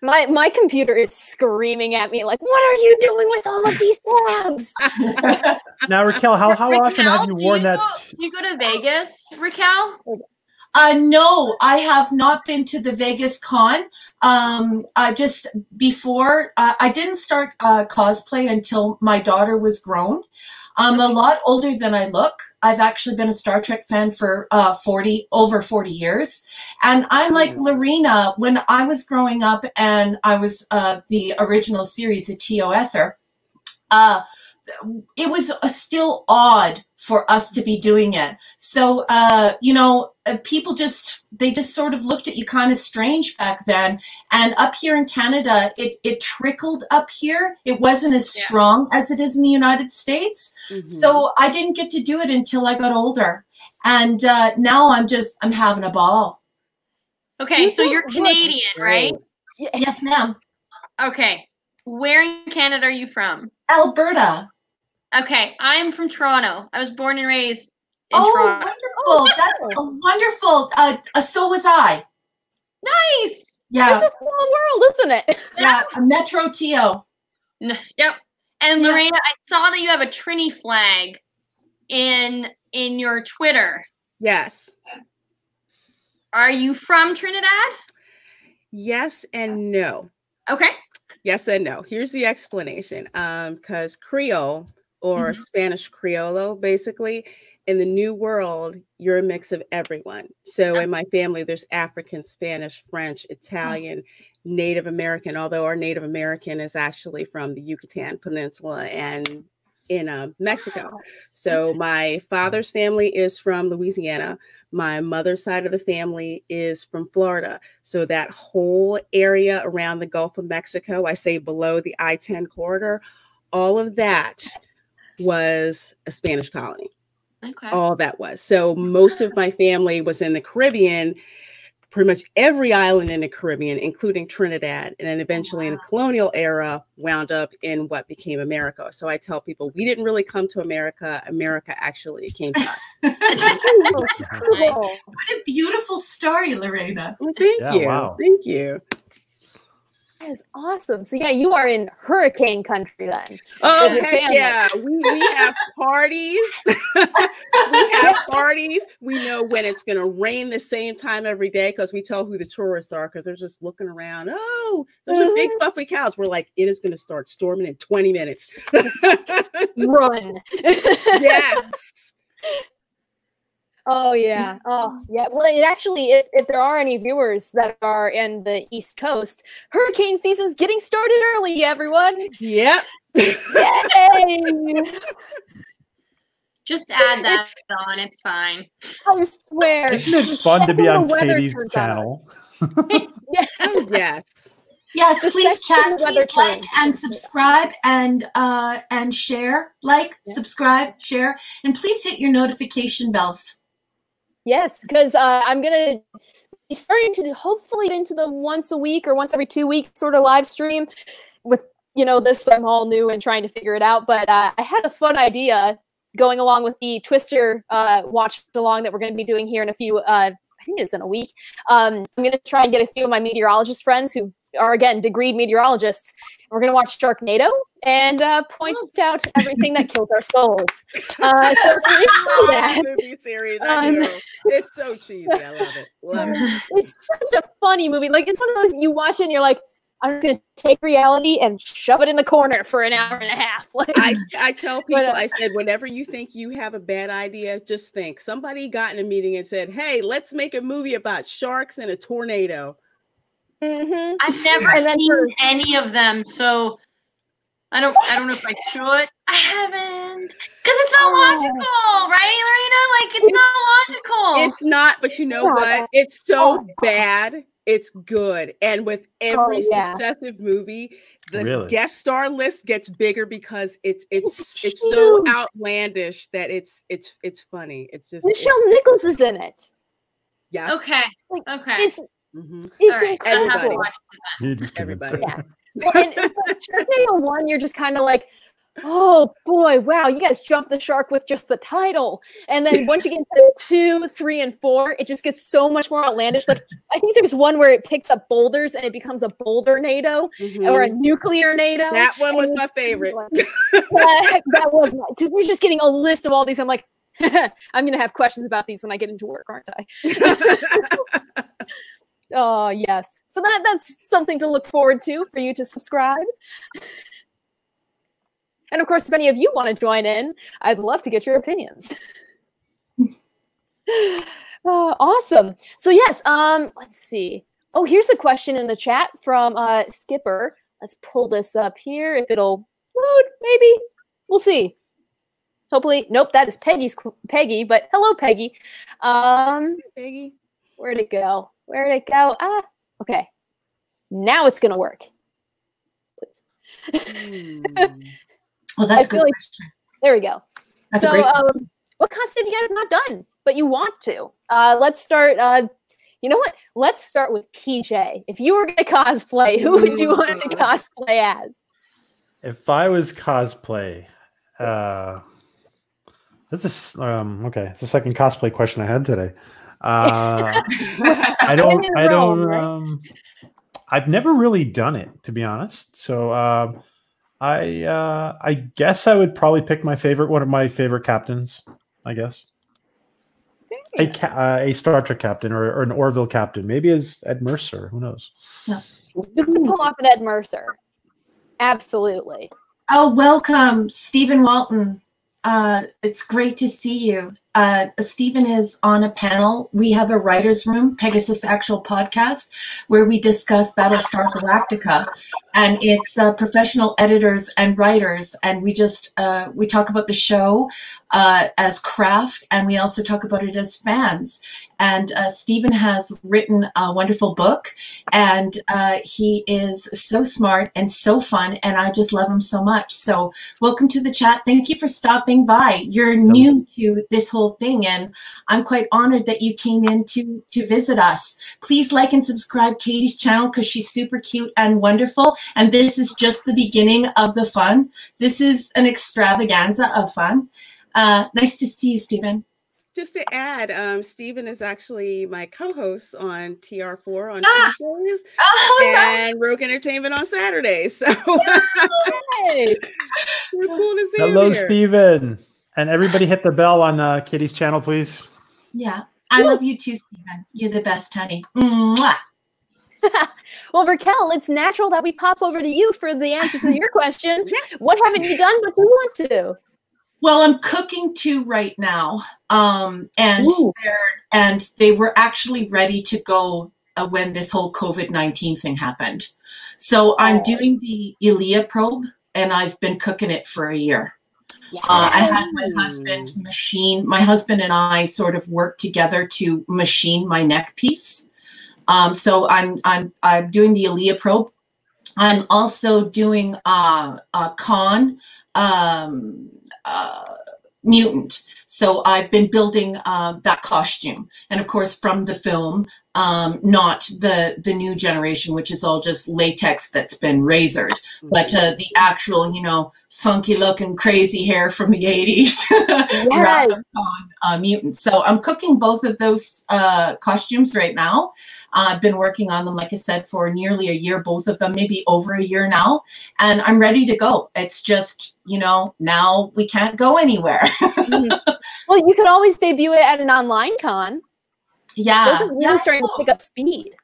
My computer is screaming at me like, "What are you doing with all of these tabs?" Now, Raquel, how often have you worn that? Do you go to Vegas, Raquel? No, I have not been to the Vegas con. Just before, I didn't start cosplay until my daughter was grown. I'm a lot older than I look. I've actually been a Star Trek fan for over 40 years. And I'm like Lorena, when I was growing up and I was the original series, a TOSer, it was still odd for us to be doing it. So, you know, people they just sort of looked at you kind of strange back then. And up here in Canada, it trickled up here. It wasn't as strong as it is in the United States. Mm-hmm. So I didn't get to do it until I got older. And now I'm having a ball. Okay, so you're Canadian, right? Yes, ma'am. Okay. Where in Canada are you from? Alberta. Okay, I'm from Toronto. I was born and raised Oh, Toronto. wonderful. That's a wonderful. So was I. Nice. Yeah. It's a small world, isn't it? Yeah. A Metro TO. Yep. And Yeah. Lorena, I saw that you have a Trini flag in your Twitter. Yes. Are you from Trinidad? Yes and no. Okay. Yes and no. Here's the explanation. Because Creole or Spanish Criollo, basically, in the New World, you're a mix of everyone. So in my family, there's African, Spanish, French, Italian, Native American, although our Native American is actually from the Yucatan Peninsula and in Mexico. So my father's family is from Louisiana. My mother's side of the family is from Florida. So that whole area around the Gulf of Mexico, I say below the I-10 corridor, all of that was a Spanish colony. Okay. All that was. So most of my family was in the Caribbean, pretty much every island in the Caribbean, including Trinidad, and then eventually in the colonial era wound up in what became America. So I tell people we didn't really come to America. America actually came to us. What a beautiful story, Lorena. Well, thank you. Wow. Thank you. That is awesome. So yeah, you are in hurricane country then. Oh, with your heck family. yeah. We have parties. We have parties. We know when it's going to rain the same time every day because we tell who the tourists are because they're just looking around. Oh, there's a big fluffy couch. We're like, it is going to start storming in 20 minutes. Run. Yes. Oh yeah. Oh yeah. Well, it actually, if there are any viewers that are in the East Coast, hurricane season's getting started early, everyone. Yep. Yay! Just add that on. It's fine. I swear. Isn't it fun to be on The weather Katie's turns channel? Yeah. Oh, yes. Yes, The please section chat, weather please like change. and subscribe and share. Like, subscribe, share, and please hit your notification bells. Yes, because I'm gonna be starting to hopefully get into the once a week or once every 2 weeks sort of live stream. With this, I'm all new and trying to figure it out. But I had a fun idea going along with the Twister watch along that we're going to be doing here in a few. I think it's in a week. I'm going to try and get a few of my meteorologist friends who are again degreed meteorologists. We're going to watch Sharknado and point out everything that kills our souls. So that, movie series. I know. It's so cheesy. I love it. Love it. it's such a funny movie. Like it's one of those you watch it and you're like, I'm going to take reality and shove it in the corner for an hour and a half. Like, I tell people, I said, whenever you think you have a bad idea, just think somebody got in a meeting and said, hey, let's make a movie about sharks and a tornado. Mm-hmm. I've never seen any of them, so I don't know if I should. I haven't, because it's not logical, right, Lorena? Like it's not logical. It's not, but you know what? It's so bad. It's good, and with every successive movie, the guest star list gets bigger because it's so outlandish that it's funny. It's just Michelle Nichols is in it. Yes. Okay. It's right. incredible. You just everybody. Yeah. Well, and Sharknado 1, you're just kind of like, oh boy, wow, you guys jumped the shark with just the title. And then once you get to 2, 3, and 4, it just gets so much more outlandish. Like I think there's one where it picks up boulders and it becomes a boulder NATO or a nuclear NATO. That one was my favorite. That was my, because we're just getting a list of all these. I'm like, I'm gonna have questions about these when I get into work, aren't I? Oh yes. So that's something to look forward to for you to subscribe. And of course, if any of you want to join in, I'd love to get your opinions. Awesome. So yes, let's see. Oh, here's a question in the chat from Skipper. Let's pull this up here. If it'll load, maybe. We'll see. Hopefully, nope, that is Peggy, but hello, Peggy. Peggy. Where'd it go? Where'd it go? Okay. Now it's gonna work. Please. Well, that's a good question. There we go. That's a great what cosplay have you guys not done, but you want to? Let's start. You know what? Let's start with PJ. If you were going to cosplay, who would you want to cosplay as? If I was cosplay, This is okay. It's the second cosplay question I had today. I don't. I've never really done it, to be honest. So I guess I would probably pick one of my favorite captains. I guess a Star Trek captain or an Orville captain. Maybe as Ed Mercer. Who knows? No. You can pull off an Ed Mercer. Absolutely. Oh, welcome, Stephen Walton. It's great to see you. Stephen is on a panel. We have a writer's room, Pegasus Actual Podcast, where we discuss Battlestar Galactica. And it's professional editors and writers. And we just, we talk about the show as craft, and we also talk about it as fans. And Stephen has written a wonderful book, and he is so smart and so fun, and I just love him so much. So welcome to the chat. Thank you for stopping by. You're new to this whole thing, and I'm quite honored that you came in to visit us. Please like and subscribe Katie's channel because she's super cute and wonderful, and this is just the beginning of the fun. This is an extravaganza of fun. Nice to see you, Stephen. Just to add, Stephen is actually my co-host on TR4 on Tuesdays and Rogue Entertainment on Saturdays. So we're cool to see you. Hello, Stephen. And everybody hit the bell on Kitty's channel, please. Yeah. I love you too, Stephen. You're the best, honey. Mwah. Well, Raquel, it's natural that we pop over to you for the answer to your question. Yes. What haven't you done but you want to? Well, I'm cooking 2 right now, and they were actually ready to go when this whole COVID-19 thing happened. So I'm doing the Elia probe, and I've been cooking it for a year. I had my husband machine. My husband and I sort of worked together to machine my neck piece. So I'm doing the Elia probe. I'm also doing a con. Mutant. So I've been building that costume, and of course from the film, not the new generation, which is all just latex that's been razored, but the actual, you know, funky looking crazy hair from the 80s. Yes. On Mutant. So I'm cooking both of those costumes right now. I've been working on them, like I said, for nearly a year, both of them, maybe over a year now, and I'm ready to go. It's just, you know, now we can't go anywhere. Well, you could always debut it at an online con. Yeah. Those are really starting to pick up speed.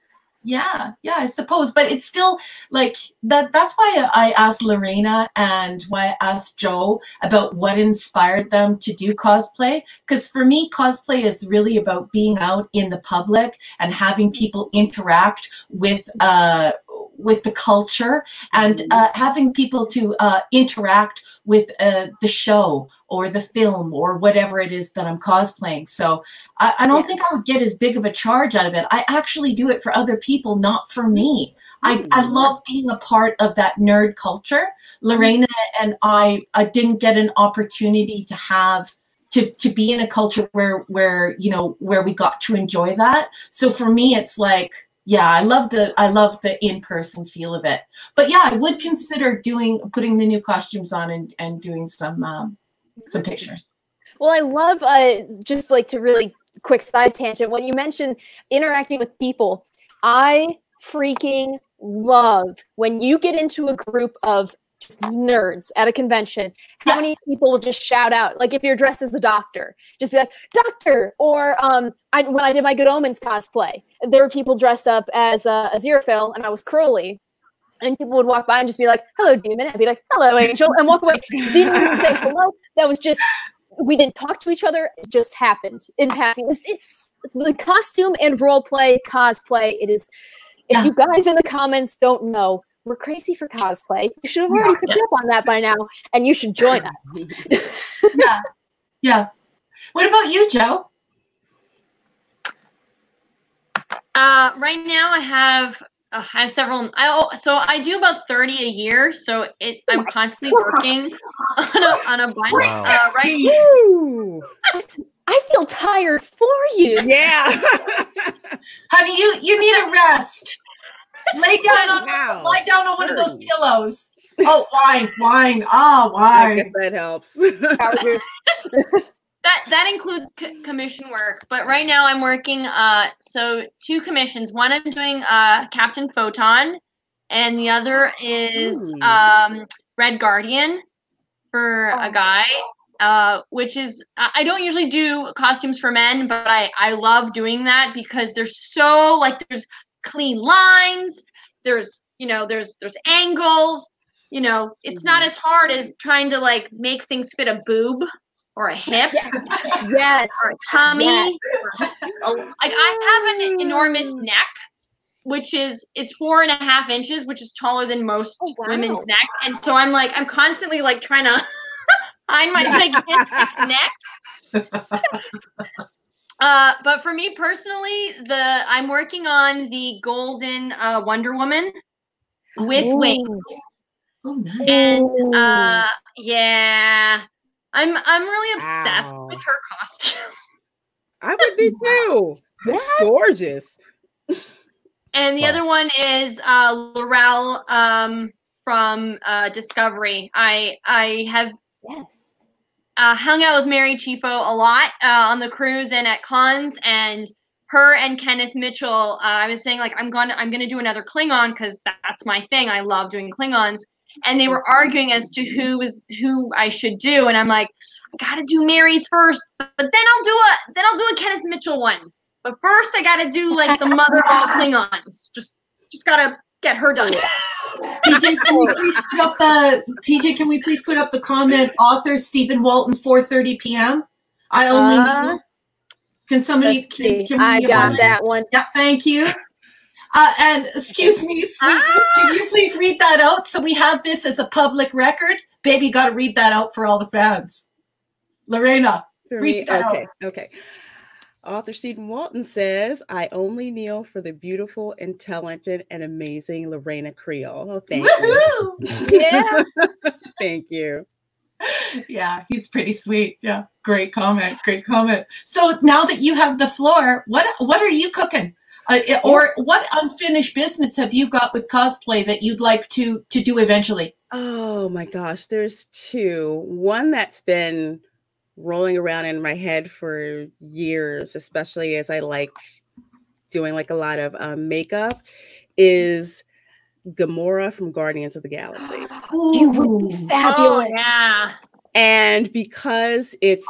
Yeah, I suppose, but it's still like that. That's why I asked Lorena and why I asked Joe about what inspired them to do cosplay. Because for me, cosplay is really about being out in the public and having people interact with the culture, and having people to interact with the show or the film or whatever it is that I'm cosplaying. So I don't think I would get as big of a charge out of it. I actually do it for other people, not for me. I love being a part of that nerd culture. Lorena and I didn't get an opportunity to have to be in a culture where you know, where we got to enjoy that. So for me, it's like, yeah, I love the in-person feel of it. But yeah, I would consider putting the new costumes on and doing some pictures. Well, I love just like to really quick side tangent when you mentioned interacting with people. I freaking love when you get into a group of just nerds at a convention, how many people will just shout out, like if you're dressed as the Doctor, just be like, Doctor, or when I did my Good Omens cosplay, there were people dressed up as Aziraphale, and I was Crowley, and people would walk by and just be like, hello, demon, and I'd be like, hello, angel, and walk away. Didn't even say hello. That was just, we didn't talk to each other, it just happened in passing. It's the costume and roleplay, cosplay, it is, if you guys in the comments don't know, we're crazy for cosplay. You should have already picked up on that by now, and you should join us. Yeah. What about you, Joe? Right now, I have several. I do about 30 a year, so I'm constantly working on a bunch. Wow. Right. I feel tired for you. Yeah. Honey, you need a rest. Lie down on one of those pillows. Oh, wine. Oh, wine. I guess that helps. That includes commission work, but right now I'm working so 2 commissions. One I'm doing Captain Photon, and the other is Red Guardian for a guy. Which is I don't usually do costumes for men, but I love doing that because there's so like there's clean lines, there's angles, it's not as hard as trying to like make things fit a boob or a hip, yes, or a tummy. Yes. Like I have an enormous neck, it's 4.5 inches, which is taller than most women's neck, and so I'm constantly like trying to hide my gigantic neck. But for me personally, I'm working on the golden Wonder Woman with wings. Oh, nice. And yeah, I'm really obsessed with her costumes. I would be too. That's gorgeous. And the other one is Laurel from Discovery. I have hung out with Mary Chifo a lot on the cruise and at cons, and her and Kenneth Mitchell. I was saying like I'm gonna do another Klingon because that's my thing. I love doing Klingons, and they were arguing as to who I should do, and I'm like, I gotta do Mary's first, but then I'll do a Kenneth Mitchell one. But first, I gotta do like the mother of all Klingons. Just gotta get her done. PJ, can we please put up the comment? Author Stephen Walton, 4:30 p.m. I only. Can somebody? I got that one. Yeah, thank you. And excuse me, sweetness, can you please read that out so we have this as a public record? Baby, got to read that out for all the fans. Lorena, read that out. Okay. Author Stephen Walton says, I only kneel for the beautiful, intelligent, and amazing Lorena Creole. Oh, thank you. Yeah. Thank you. Yeah, he's pretty sweet. Yeah, great comment. So now that you have the floor, what are you cooking? Or what unfinished business have you got with cosplay that you'd like to do eventually? Oh my gosh, there's 2. One that's been rolling around in my head for years, especially as I like doing like a lot of makeup, is Gamora from Guardians of the Galaxy. You would be fabulous. Oh, yeah. And because it's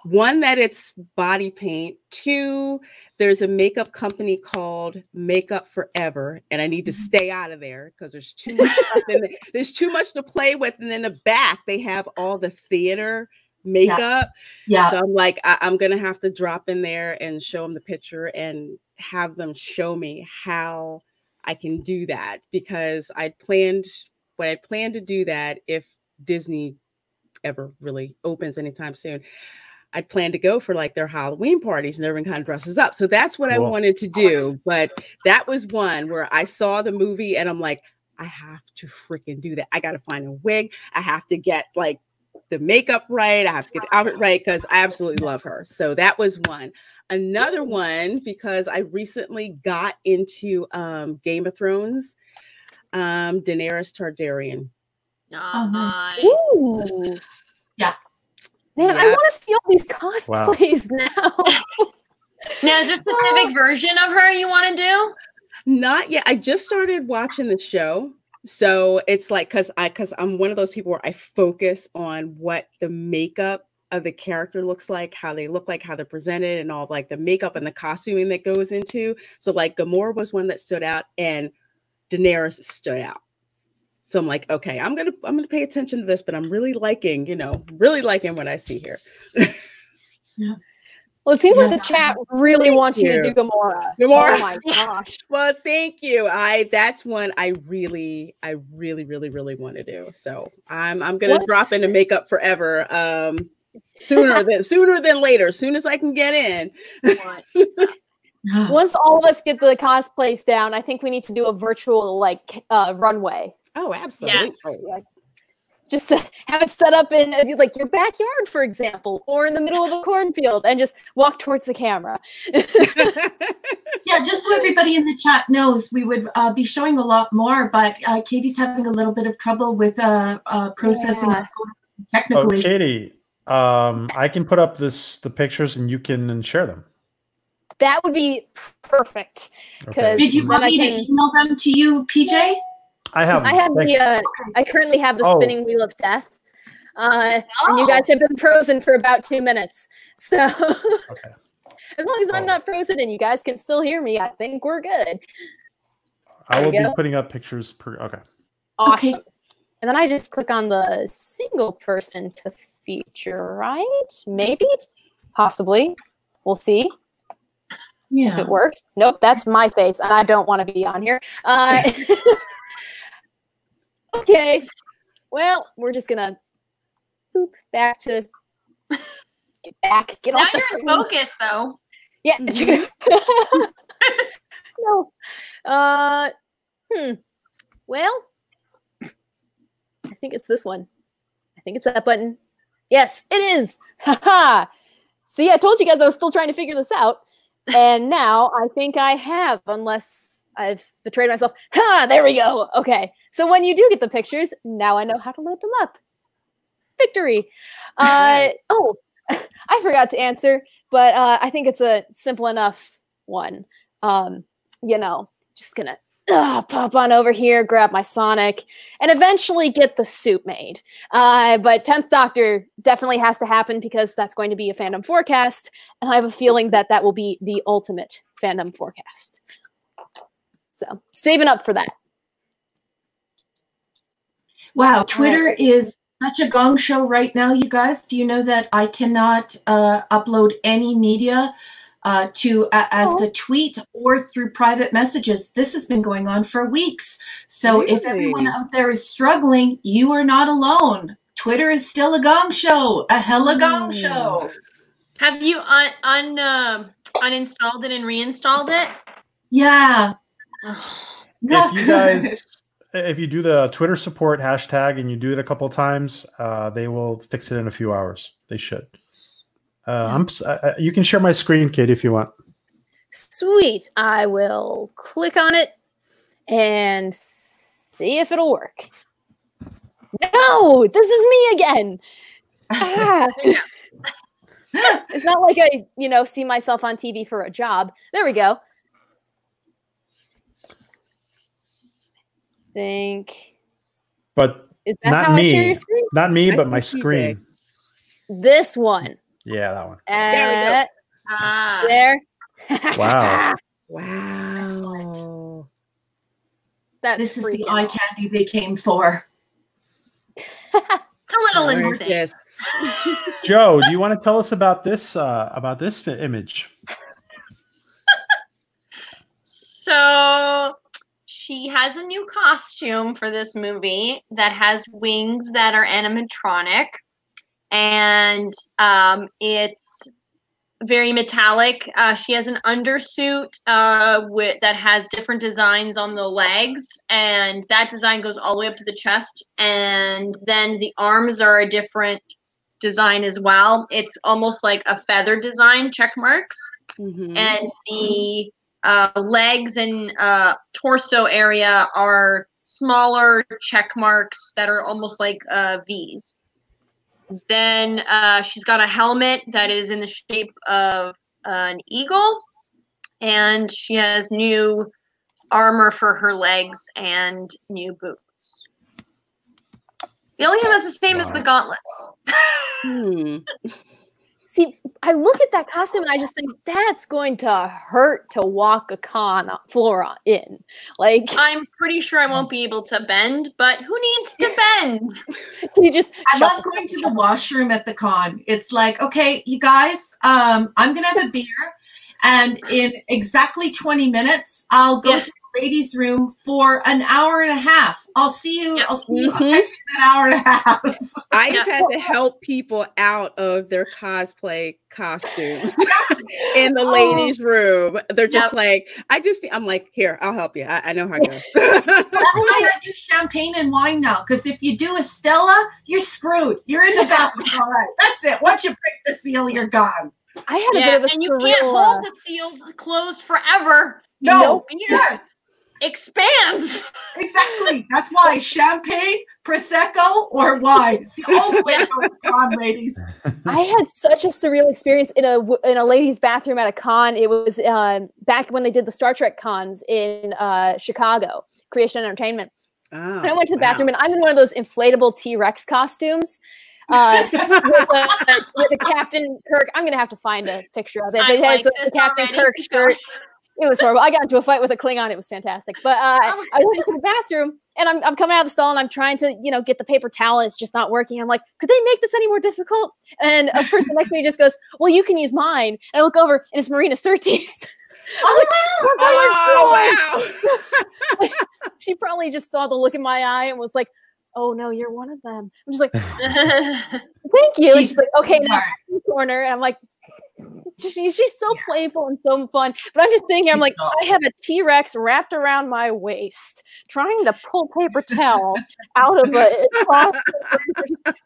one, that it's body paint, 2, there's a makeup company called Makeup Forever, and I need to stay out of there because there's too much stuff in there. There's too much to play with, and in the back they have all the theater makeup. Yeah. So I'm like, I'm gonna have to drop in there and show them the picture and have them show me how I can do that, because I plan to do that if Disney ever really opens anytime soon. I'd plan to go for like their Halloween parties and everyone kind of dresses up. So that's what I wanted to do. But that was one where I saw the movie and I'm like, I have to freaking do that. I got to find a wig. I have to get like the makeup right. I have to get the outfit right because I absolutely love her. So that was one. Another one, because I recently got into Game of Thrones, Daenerys Targaryen. Nice. Ooh. Yeah. Man, I want to see all these cosplays now. Now, is there a specific version of her you want to do? Not yet. I just started watching the show. So it's like, because I'm one of those people where I focus on what the makeup of the character looks like, how they look like, how they're presented, and all like the makeup and the costuming that goes into. So like Gamora was one that stood out, and Daenerys stood out. So I'm like, okay, I'm gonna pay attention to this, but I'm really liking what I see here. Yeah. Well, it seems like the chat really wants you to do Gamora. Oh my gosh. Well, thank you. That's one I really want to do. So I'm gonna drop into Makeup Forever sooner than later. As soon as I can get in. Once all of us get the cosplays down, I think we need to do a virtual runway. Oh, absolutely. Yes. Just have it set up in like your backyard, for example, or in the middle of a cornfield, and just walk towards the camera. Yeah, just so everybody in the chat knows, we would be showing a lot more, but Katie's having a little bit of trouble with processing technical issues. Katie, I can put up the pictures and you can share them. That would be perfect. Okay. Did you want me to email them to you, PJ? I have. I currently have the spinning wheel of death, and you guys have been frozen for about 2 minutes. So Okay. as long as I'm not frozen and you guys can still hear me, I think we're good. I will be putting up pictures per. Okay. Awesome. Okay. And then I just click on the single person to feature, right? Maybe, possibly. We'll see. Yeah. If it works. Nope, that's my face, and I don't want to be on here. Okay. Well, we're just gonna boop back to get now off the you're screen. In focus, though. Yeah. No. Well, I think it's this one. I think it's that button. Yes, it is. Haha. See, I told you guys I was still trying to figure this out. And now I think I have, unless I've betrayed myself. Ha! There we go. Okay. So when you do get the pictures, now I know how to load them up. Victory. Oh, I forgot to answer, but I think it's a simple enough one. You know, just gonna pop on over here, grab my Sonic, and eventually get the suit made. But 10th Doctor definitely has to happen because that's going to be a fandom forecast, and I have a feeling that that will be the ultimate fandom forecast. So, saving up for that. Wow, Twitter is such a gong show right now, you guys. Do you know that I cannot upload any media as a tweet or through private messages? This has been going on for weeks. So if everyone out there is struggling, you are not alone. Twitter is still a gong show, a hella gong show. Have you uninstalled it and reinstalled it? Yeah. If you guys, if you do the Twitter support hashtag and you do it a couple times, they will fix it in a few hours. They should. You can share my screen, Kate, if you want. Sweet. I will click on it and see if it'll work. No, this is me again. It's not like I, see myself on TV for a job. There we go. But is that not how me. I share your screen? Not me, but my screen. This one. Yeah, that one. There we go. There. Wow. Wow. This is the eye candy they came for. It's a little insane. Yes. Joe, do you want to tell us about this image? So she has a new costume for this movie that has wings that are animatronic, and it's very metallic. She has an undersuit that has different designs on the legs, and that design goes all the way up to the chest, and then the arms are a different design as well. It's almost like a feather design, check marks, and the legs and torso area are smaller check marks that are almost like V's. Then she's got a helmet that is in the shape of an eagle, and she has new armor for her legs and new boots. The only thing that's the same is the gauntlets. See, I look at that costume and I just think that's going to hurt to walk a con floor in. Like, I'm pretty sure I won't be able to bend, but who needs to bend? I love going to the washroom at the con. It's like, okay, you guys, I'm gonna have a beer, and in exactly 20 minutes, I'll go to the ladies' room for an hour and a half. I'll see you. I'll see you. I'll catch you in an hour and a half. I've had to help people out of their cosplay costumes in the ladies' room. They're just like, I'm like, here, I'll help you. I know how it goes. That's why I do champagne and wine now. Because if you do a Stella, you're screwed. You're in the bathroom. All right, that's it. Once you break the seal, you're gone. I had a bit of a and you can't hold the seal closed forever. No. expands. Exactly. That's why champagne, prosecco, or wine. It's the only way to go to the con, ladies. I had such a surreal experience in a ladies' bathroom at a con. It was back when they did the Star Trek cons in Chicago, Creation Entertainment. Oh, and I went to the bathroom, and I'm in one of those inflatable T-Rex costumes with a Captain Kirk. I'm gonna have to find a picture of it. But it has the Captain Kirk shirt. It was horrible. I got into a fight with a Klingon. It was fantastic. But I went into the bathroom, and I'm coming out of the stall, and I'm trying to, get the paper towel, and it's just not working. I'm like, could they make this any more difficult? And a person next to me just goes, well, you can use mine. And I look over, and it's Marina Sirtis. Wow. She probably just saw the look in my eye and was like, oh, no, you're one of them. I'm just like, thank you. And she's like, okay, now in the corner. And I'm like, she's so playful and so fun. But I'm just sitting here, I'm like, I have a T-Rex wrapped around my waist, trying to pull paper towel out of a cloth.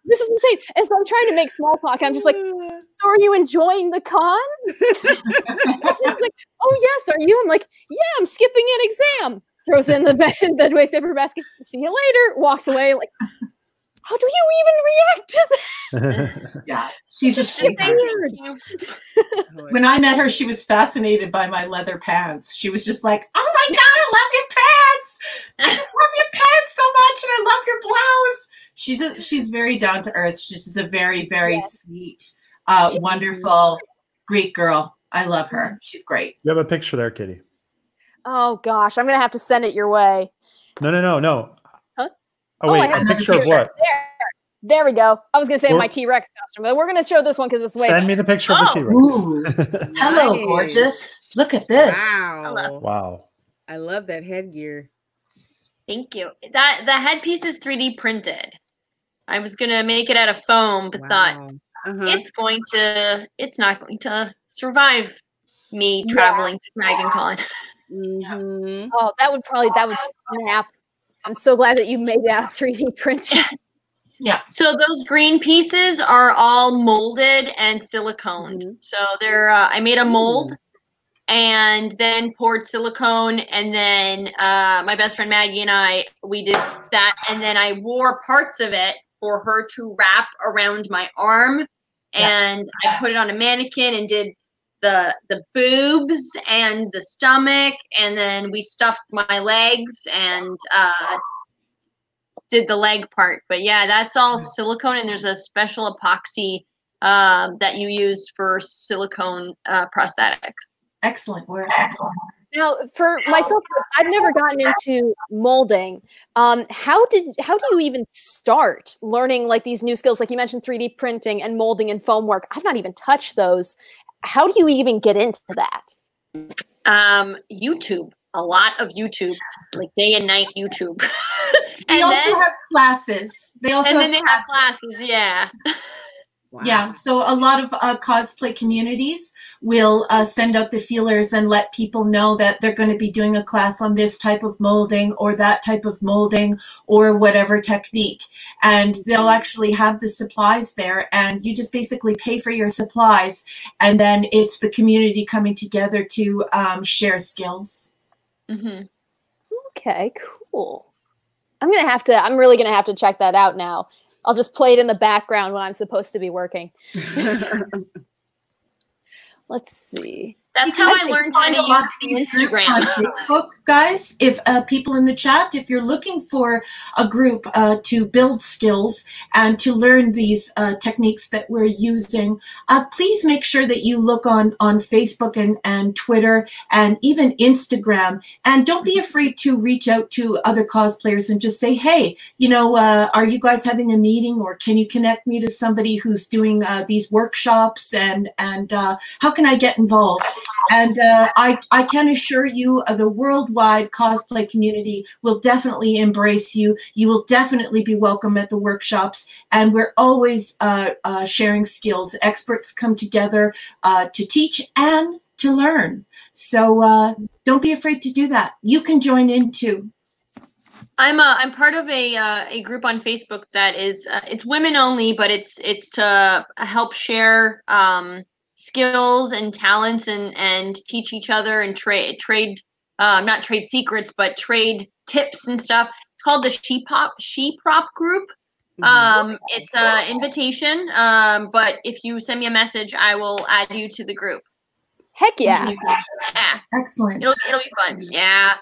This is insane. And so I'm trying to make small talk. I'm just like, so are you enjoying the con? She's like, oh, yes, are you? I'm like, yeah, I'm skipping an exam. Throws in the waste paper basket. See you later. Walks away. Like, how do you even react to that? Yeah, she's a sweetheart. When I met her, she was fascinated by my leather pants. She was just like, oh my God, I love your pants. I just love your pants so much, and I love your blouse. She's very down to earth. She's a very, very sweet, wonderful Greek girl. I love her. She's great. You have a picture there, Kitty. Oh, gosh. I'm going to have to send it your way. No. Huh? Oh, wait. A picture of what? There we go. I was going to say my T-Rex costume, but we're going to show this one because it's way Send me the picture of the T-Rex. Hello, gorgeous. Look at this. Wow. I love that headgear. Thank you. The headpiece is 3D printed. I was going to make it out of foam, but thought it's not going to survive me traveling to Dragon Con. Oh, that would snap. I'm so glad that you made it out 3D printed. Yeah. So those green pieces are all molded and siliconed. So they're I made a mold and then poured silicone, and then my best friend Maggie and we did that, and then I wore parts of it for her to wrap around my arm, and I put it on a mannequin and did the boobs and the stomach, and then we stuffed my legs and did the leg part. But yeah, that's all silicone, and there's a special epoxy that you use for silicone prosthetics. Excellent work. Now, for myself, I've never gotten into molding. How do you even start learning like these new skills? Like you mentioned 3D printing and molding and foam work. I've not even touched those. How do you even get into that? YouTube. A lot of YouTube, like day and night YouTube. They also have classes. They have classes, yeah. Wow. Yeah, so a lot of cosplay communities will send out the feelers and let people know that they're going to be doing a class on this type of molding or that type of molding or whatever technique. And they'll actually have the supplies there, and you just basically pay for your supplies, and then it's the community coming together to share skills. Okay, cool. I'm really going to have to check that out now. I'll just play it in the background when I'm supposed to be working. Let's see. That's how I learned how to use the Instagram. On Facebook, guys, if people in the chat, if you're looking for a group to build skills and to learn these techniques that we're using, please make sure that you look on Facebook and Twitter and even Instagram. And don't be afraid to reach out to other cosplayers and just say, hey, are you guys having a meeting, or can you connect me to somebody who's doing these workshops, and how can I get involved? And I can assure you the worldwide cosplay community will definitely embrace you. You will definitely be welcome at the workshops. And we're always sharing skills. Experts come together to teach and to learn. So don't be afraid to do that. You can join in too. I'm part of a group on Facebook that is it's women only, but it's to help share skills and talents and teach each other and trade not trade secrets, but trade tips and stuff. It's called the Sheprop group. It's an invitation, but if you send me a message, I will add you to the group. Heck yeah. Yeah. Excellent. It'll be fun. Yeah.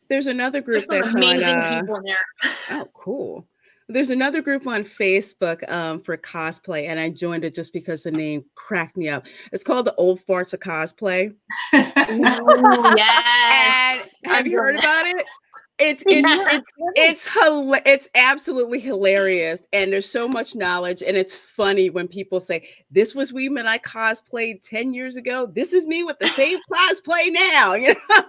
There's another group There's some amazing people in there. Oh, cool. There's another group on Facebook for cosplay, and I joined it just because the name cracked me up. It's called the Old Farts of Cosplay. Ooh, yes. And have you heard about it? It's absolutely hilarious, and there's so much knowledge, and it's funny when people say, "This was me when I cosplayed 10 years ago. This is me with the same cosplay now." You know?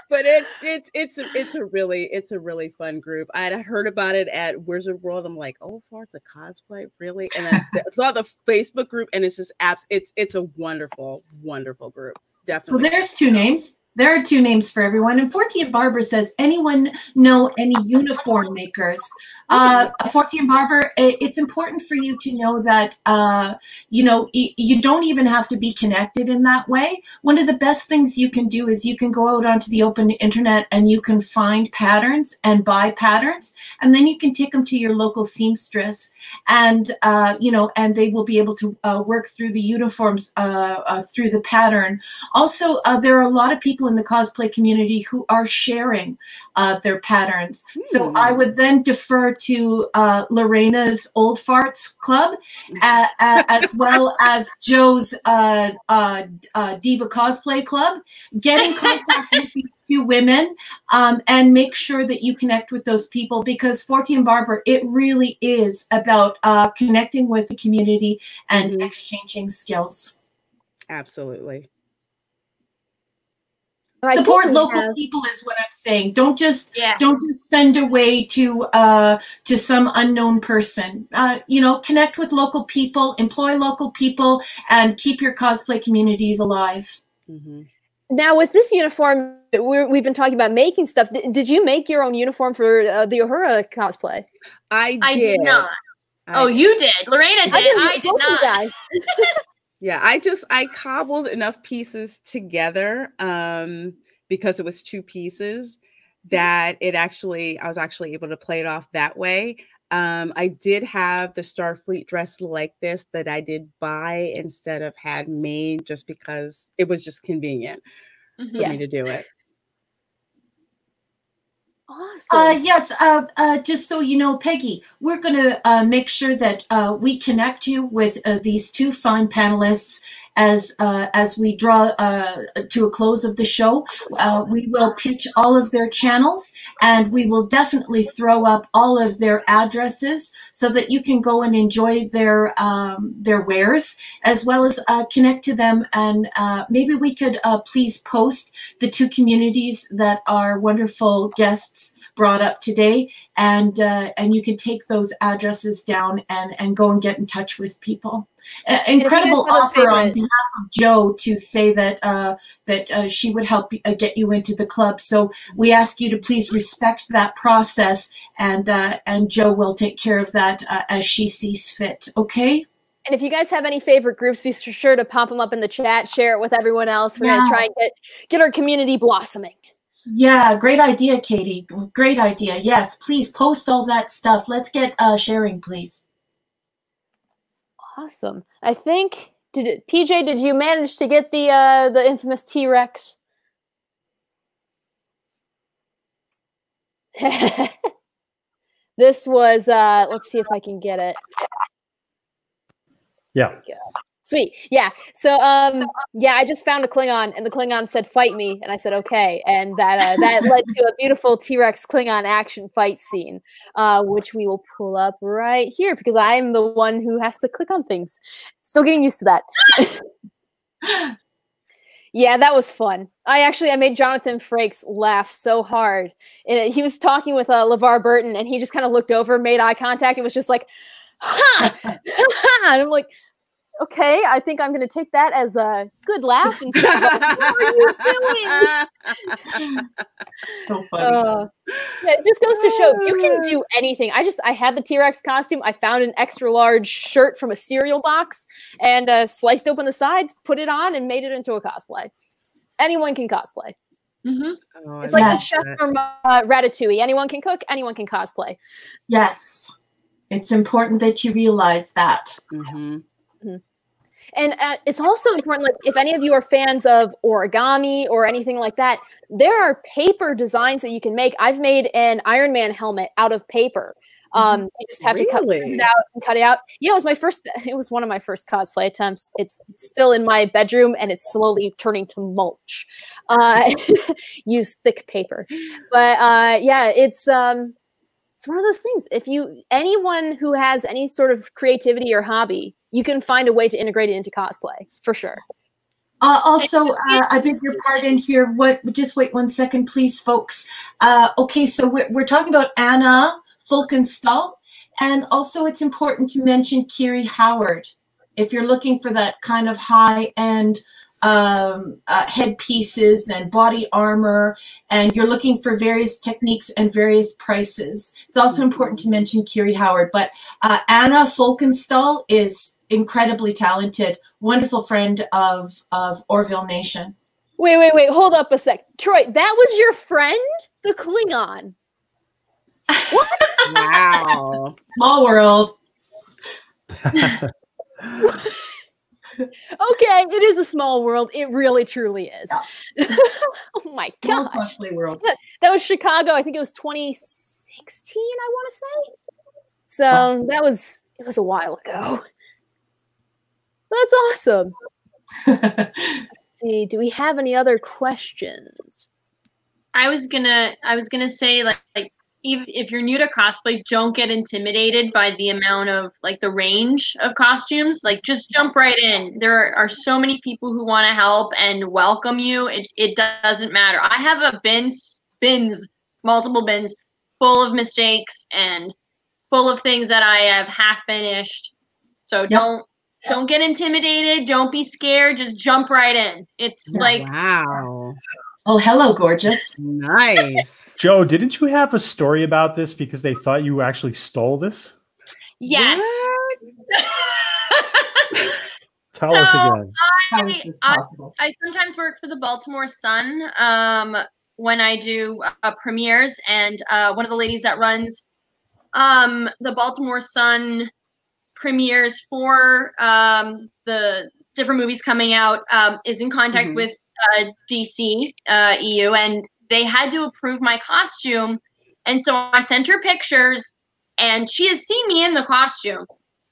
But it's a really fun group. I had heard about it at Wizard World. I'm like, oh, it's a cosplay, really? And then I saw the Facebook group, and it's just it's a wonderful group. Definitely. So there's two names. There are two names for everyone. And 40 and Barber says, anyone know any uniform makers? 40 and Barber, it's important for you to know that, you don't even have to be connected in that way. One of the best things you can do is you can go out onto the open internet and you can find patterns and buy patterns. And then you can take them to your local seamstress and, and they will be able to work through the uniforms through the pattern. Also, there are a lot of people in the cosplay community who are sharing their patterns. So I would then defer to Lorena's Old Farts Club, as well as Joe's Diva Cosplay Club. Get in contact with these two women and make sure that you connect with those people, because 40 and Barber, it really is about connecting with the community and exchanging skills. Absolutely. Support local people is what I'm saying. Don't just send away to some unknown person. Connect with local people, employ local people, and keep your cosplay communities alive. Mm-hmm. Now, with this uniform, we've been talking about making stuff. Did you make your own uniform for the Uhura cosplay? I did not. You did. Lorena did. I did not. Yeah, I cobbled enough pieces together because it was two pieces that I was actually able to play it off that way. I did have the Starfleet dress like this that I did buy instead of had made, just because it was just convenient for me to do it. Awesome. Yes, just so you know, Peggy, we're going to make sure that we connect you with these two fine panelists as we draw to a close of the show. We will pitch all of their channels, and we will definitely throw up all of their addresses so that you can go and enjoy their wares, as well as connect to them. And maybe we could please post the two communities that our wonderful guests brought up today, and you can take those addresses down and go and get in touch with people. Incredible offer on behalf of Joe to say that she would help get you into the club. So we ask you to please respect that process, and Joe will take care of that as she sees fit. Okay. And if you guys have any favorite groups, be sure to pop them up in the chat, share it with everyone else. We're going to try and get our community blossoming. Yeah, great idea, Katie. Great idea. Yes, please post all that stuff. Let's get sharing, please. Awesome. I think PJ, did you manage to get the infamous T-Rex? This was let's see if I can get it. Yeah. Sweet. Yeah. So I just found a Klingon, and the Klingon said, "Fight me," and I said, "Okay." And that led to a beautiful T-Rex Klingon action fight scene, which we will pull up right here because I'm the one who has to click on things. Still getting used to that. Yeah, that was fun. I made Jonathan Frakes laugh so hard. And he was talking with LeVar Burton, and he just kind of looked over, made eye contact, and was just like, "Ha!" And I'm like, okay, I think I'm going to take that as a good laugh. And say, what are you doing? So funny. Yeah, it just goes to show you can do anything. I had the T-Rex costume. I found an extra large shirt from a cereal box and sliced open the sides, put it on, and made it into a cosplay. Anyone can cosplay. Mm-hmm. Oh, It's like Yes. the chef from Ratatouille. Anyone can cook, anyone can cosplay. Yes. It's important that you realize that. Mm-hmm. And it's also important, like if any of you are fans of origami or anything like that, there are paper designs that you can make. I've made an Iron Man helmet out of paper. You just have to cut it out and cut it out. Yeah, it was one of my first cosplay attempts. It's still in my bedroom and it's slowly turning to mulch. Use thick paper. But yeah, it's one of those things. If anyone who has any sort of creativity or hobby, you can find a way to integrate it into cosplay for sure. Also, I beg your pardon here. Just wait 1 second, please, folks. Okay, so we're talking about Anna Fulkenstall, and also it's important to mention Kiri Howard. If you're looking for that kind of high-end headpieces and body armor, and you're looking for various techniques and various prices, it's also important to mention Kiri Howard. But Anna Fulkenstall is incredibly talented, wonderful friend of Orville Nation. Wait, hold up a sec. Troy, that was your friend? The Klingon? What? Wow. Small world. Okay, it is a small world. It really, truly is. Yeah. Oh my Small gosh. cosplay world. That was Chicago. I think it was 2016, I want to say. So it was a while ago. That's awesome. Let's see, do we have any other questions? I was gonna say like if you're new to cosplay, don't get intimidated by the amount of like the range of costumes. Like just jump right in. There are so many people who want to help and welcome you. It doesn't matter. I have a multiple bins full of mistakes and full of things that I have half finished. So don't get intimidated. Don't be scared. Just jump right in. It's like wow. Oh, hello, gorgeous. Nice. Joe, didn't you have a story about this because they thought you actually stole this? yes. Tell us again. How is this possible? I sometimes work for the Baltimore Sun when I do premieres, and one of the ladies that runs the Baltimore Sun premieres for the different movies coming out is in contact with DC EU, and they had to approve my costume, and so I sent her pictures, and she has seen me in the costume,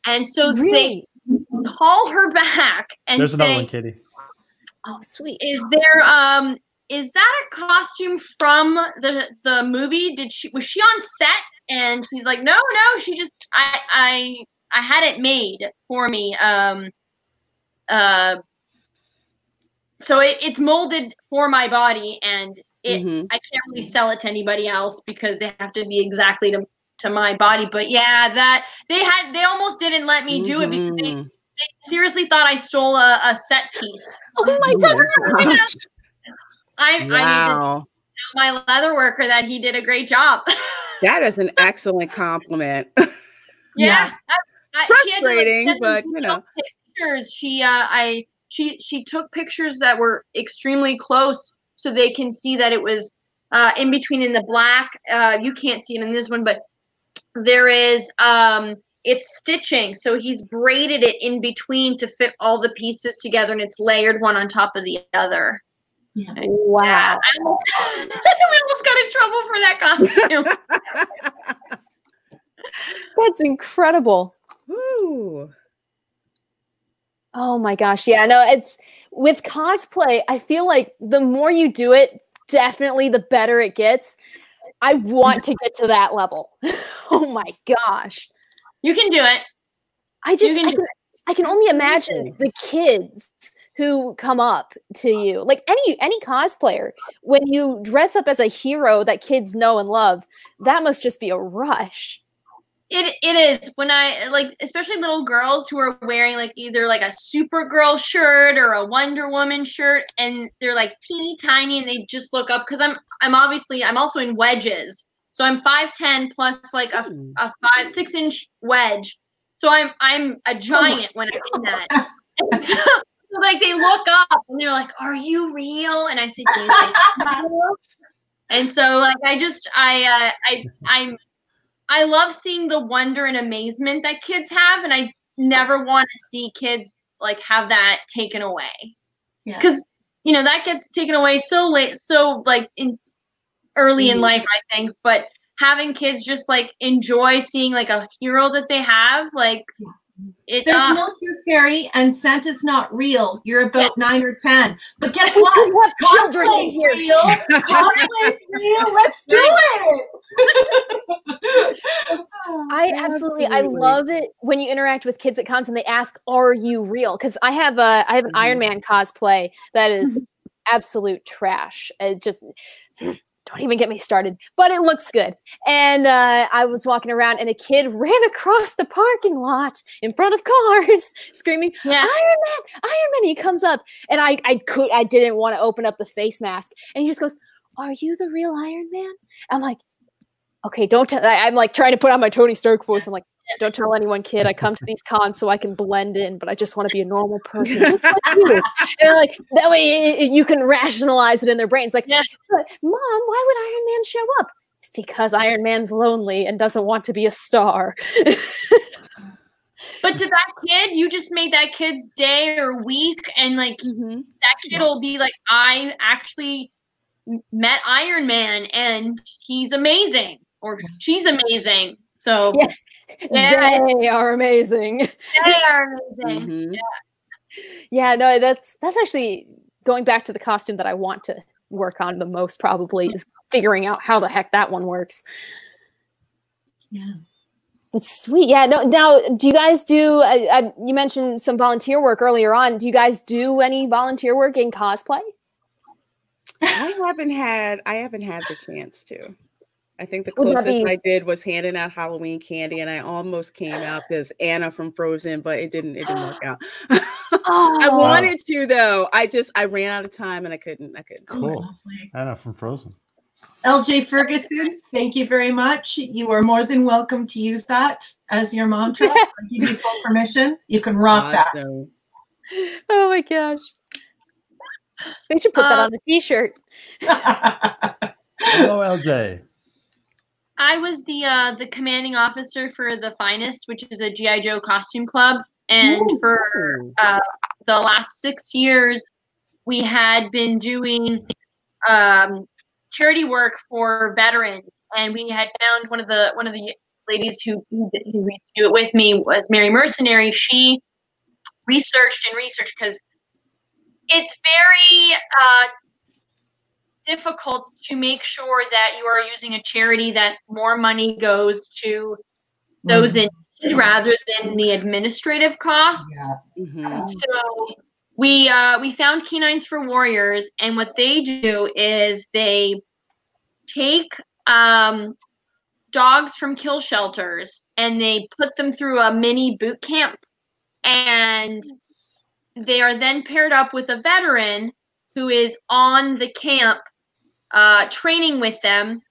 and so they call her back and There's say, another one, Katie. Oh, sweet. is that a costume from the movie? Was she on set? And she's like, no, she just I had it made for me. So it's molded for my body, and I can't really sell it to anybody else because they have to be exactly to my body. But yeah, that they almost didn't let me do it because they seriously thought I stole a set piece. Oh my god! I need to tell my leather worker that he did a great job. That is an excellent compliment. Yeah. Frustrating, but you know. Pictures. She took pictures that were extremely close so they can see that it was in between in the black. You can't see it in this one, but there is it's stitching. So he's braided it in between to fit all the pieces together, and it's layered one on top of the other. Yeah. Wow. Yeah, I almost got in trouble for that costume. That's incredible. Ooh. Oh my gosh. Yeah, no, it's with cosplay, I feel like the more you do it, definitely the better it gets. I want to get to that level. Oh my gosh. You can do it. I can only imagine the kids who come up to you, like any cosplayer, when you dress up as a hero that kids know and love, that must just be a rush. It is when I like, especially little girls who are wearing like either like a Supergirl shirt or a Wonder Woman shirt, and they're like teeny tiny and they just look up because I'm also in wedges, so I'm 5'10" plus like a 5-6 inch wedge, so I'm a giant when I'm in that. And So, like, they look up and they're like, "Are you real?" And I say, "Do you think I'm real?" And so, like, I love seeing the wonder and amazement that kids have, and I never want to see kids like have that taken away. Because that gets taken away so late, so like early in life, I think. But having kids just like enjoy seeing like a hero that they have, like. There's no tooth fairy and Santa's not real. You're about 9 or 10. But guess what? Cosplay's real. Cosplay's real. Let's do it. I love it when you interact with kids at cons and they ask, "Are you real?" Because I have an Iron Man cosplay that is absolute trash. It just don't even get me started, but it looks good. And I was walking around and a kid ran across the parking lot in front of cars screaming, "Iron Man, Iron Man." He comes up and I didn't want to open up the face mask. And he just goes, "Are you the real Iron Man?" I'm like, okay, don't tell. I'm like trying to put on my Tony Stark voice. I'm like, don't tell anyone, kid. I come to these cons so I can blend in, but I just want to be a normal person, just like you. And like that way, you can rationalize it in their brains. Like, Mom, why would Iron Man show up? It's because Iron Man's lonely and doesn't want to be a star. But to that kid, you just made that kid's day or week, and like that kid will be like, I actually met Iron Man, and he's amazing, or she's amazing. So. They are amazing. They are amazing. Yeah, no, that's actually going back to the costume that I want to work on the most, probably, is figuring out how the heck that one works. Yeah. It's sweet. Yeah, no, now, do you guys do, you mentioned some volunteer work earlier on. Do you guys do any volunteer work in cosplay? I haven't had the chance to. I think the closest I did was handing out Halloween candy, and I almost came out as Anna from Frozen, but it didn't work out. I wanted to, though. I ran out of time and I couldn't. Cool. Anna from Frozen. LJ Ferguson, thank you very much. You are more than welcome to use that as your mantra. I give you full permission. You can rock that. Oh my gosh. They should put that on a t-shirt. Hello, LJ. I was the commanding officer for the Finest, which is a G.I. Joe costume club. And for the last 6 years, we had been doing charity work for veterans. And we had found one of the ladies who used to do it with me was Mary Mercenary. She researched because it's very difficult to make sure that you are using a charity that more money goes to those in need rather than the administrative costs. So we found Canines for Warriors, and what they do is they take dogs from kill shelters and they put them through a mini boot camp, and they are then paired up with a veteran who is on the camp training with them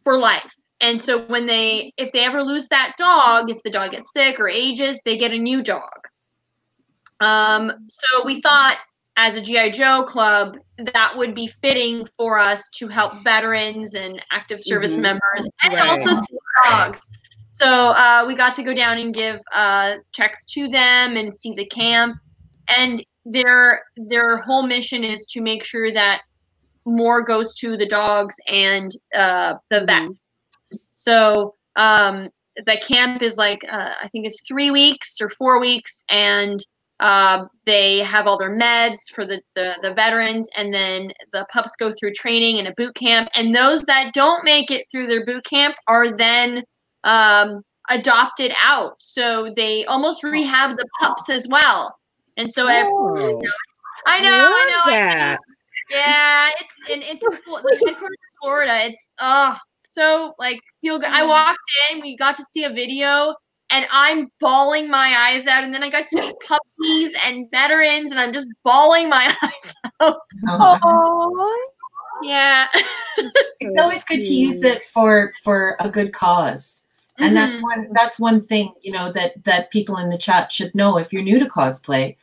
for life. And so if they ever lose that dog, if the dog gets sick or ages, they get a new dog. So we thought as a G.I. Joe club, that would be fitting for us to help veterans and active service members and also see dogs. So we got to go down and give checks to them and see the camp. And their whole mission is to make sure that more goes to the dogs and the vets. So the camp is like I think it's 3 weeks or 4 weeks, and they have all their meds for the veterans, and then the pups go through training and a boot camp. And those that don't make it through their boot camp are then adopted out. So they almost rehab the pups as well. And so I know. Yeah, it's in Florida. It's so like feel good. I walked in, we got to see a video, and I'm bawling my eyes out. And then I got to meet puppies and veterans, and I'm just bawling my eyes out. Oh, yeah. It's always good to use it for a good cause. And that's one thing, that people in the chat should know. If you're new to cosplay,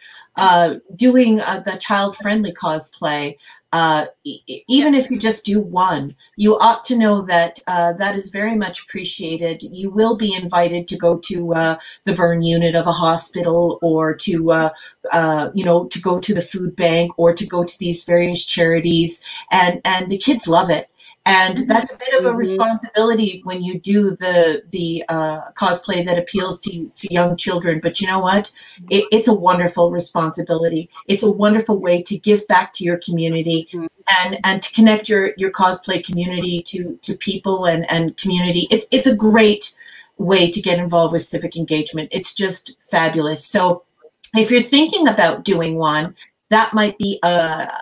doing the child-friendly cosplay, even if you just do one, you ought to know that that is very much appreciated. You will be invited to go to the burn unit of a hospital, or to to go to the food bank, or to go to these various charities, and the kids love it. And that's a bit of a responsibility when you do the cosplay that appeals to young children. But you know what? It's a wonderful responsibility. It's a wonderful way to give back to your community, and to connect your cosplay community to people and community. It's a great way to get involved with civic engagement. It's just fabulous. So if you're thinking about doing one, that might be a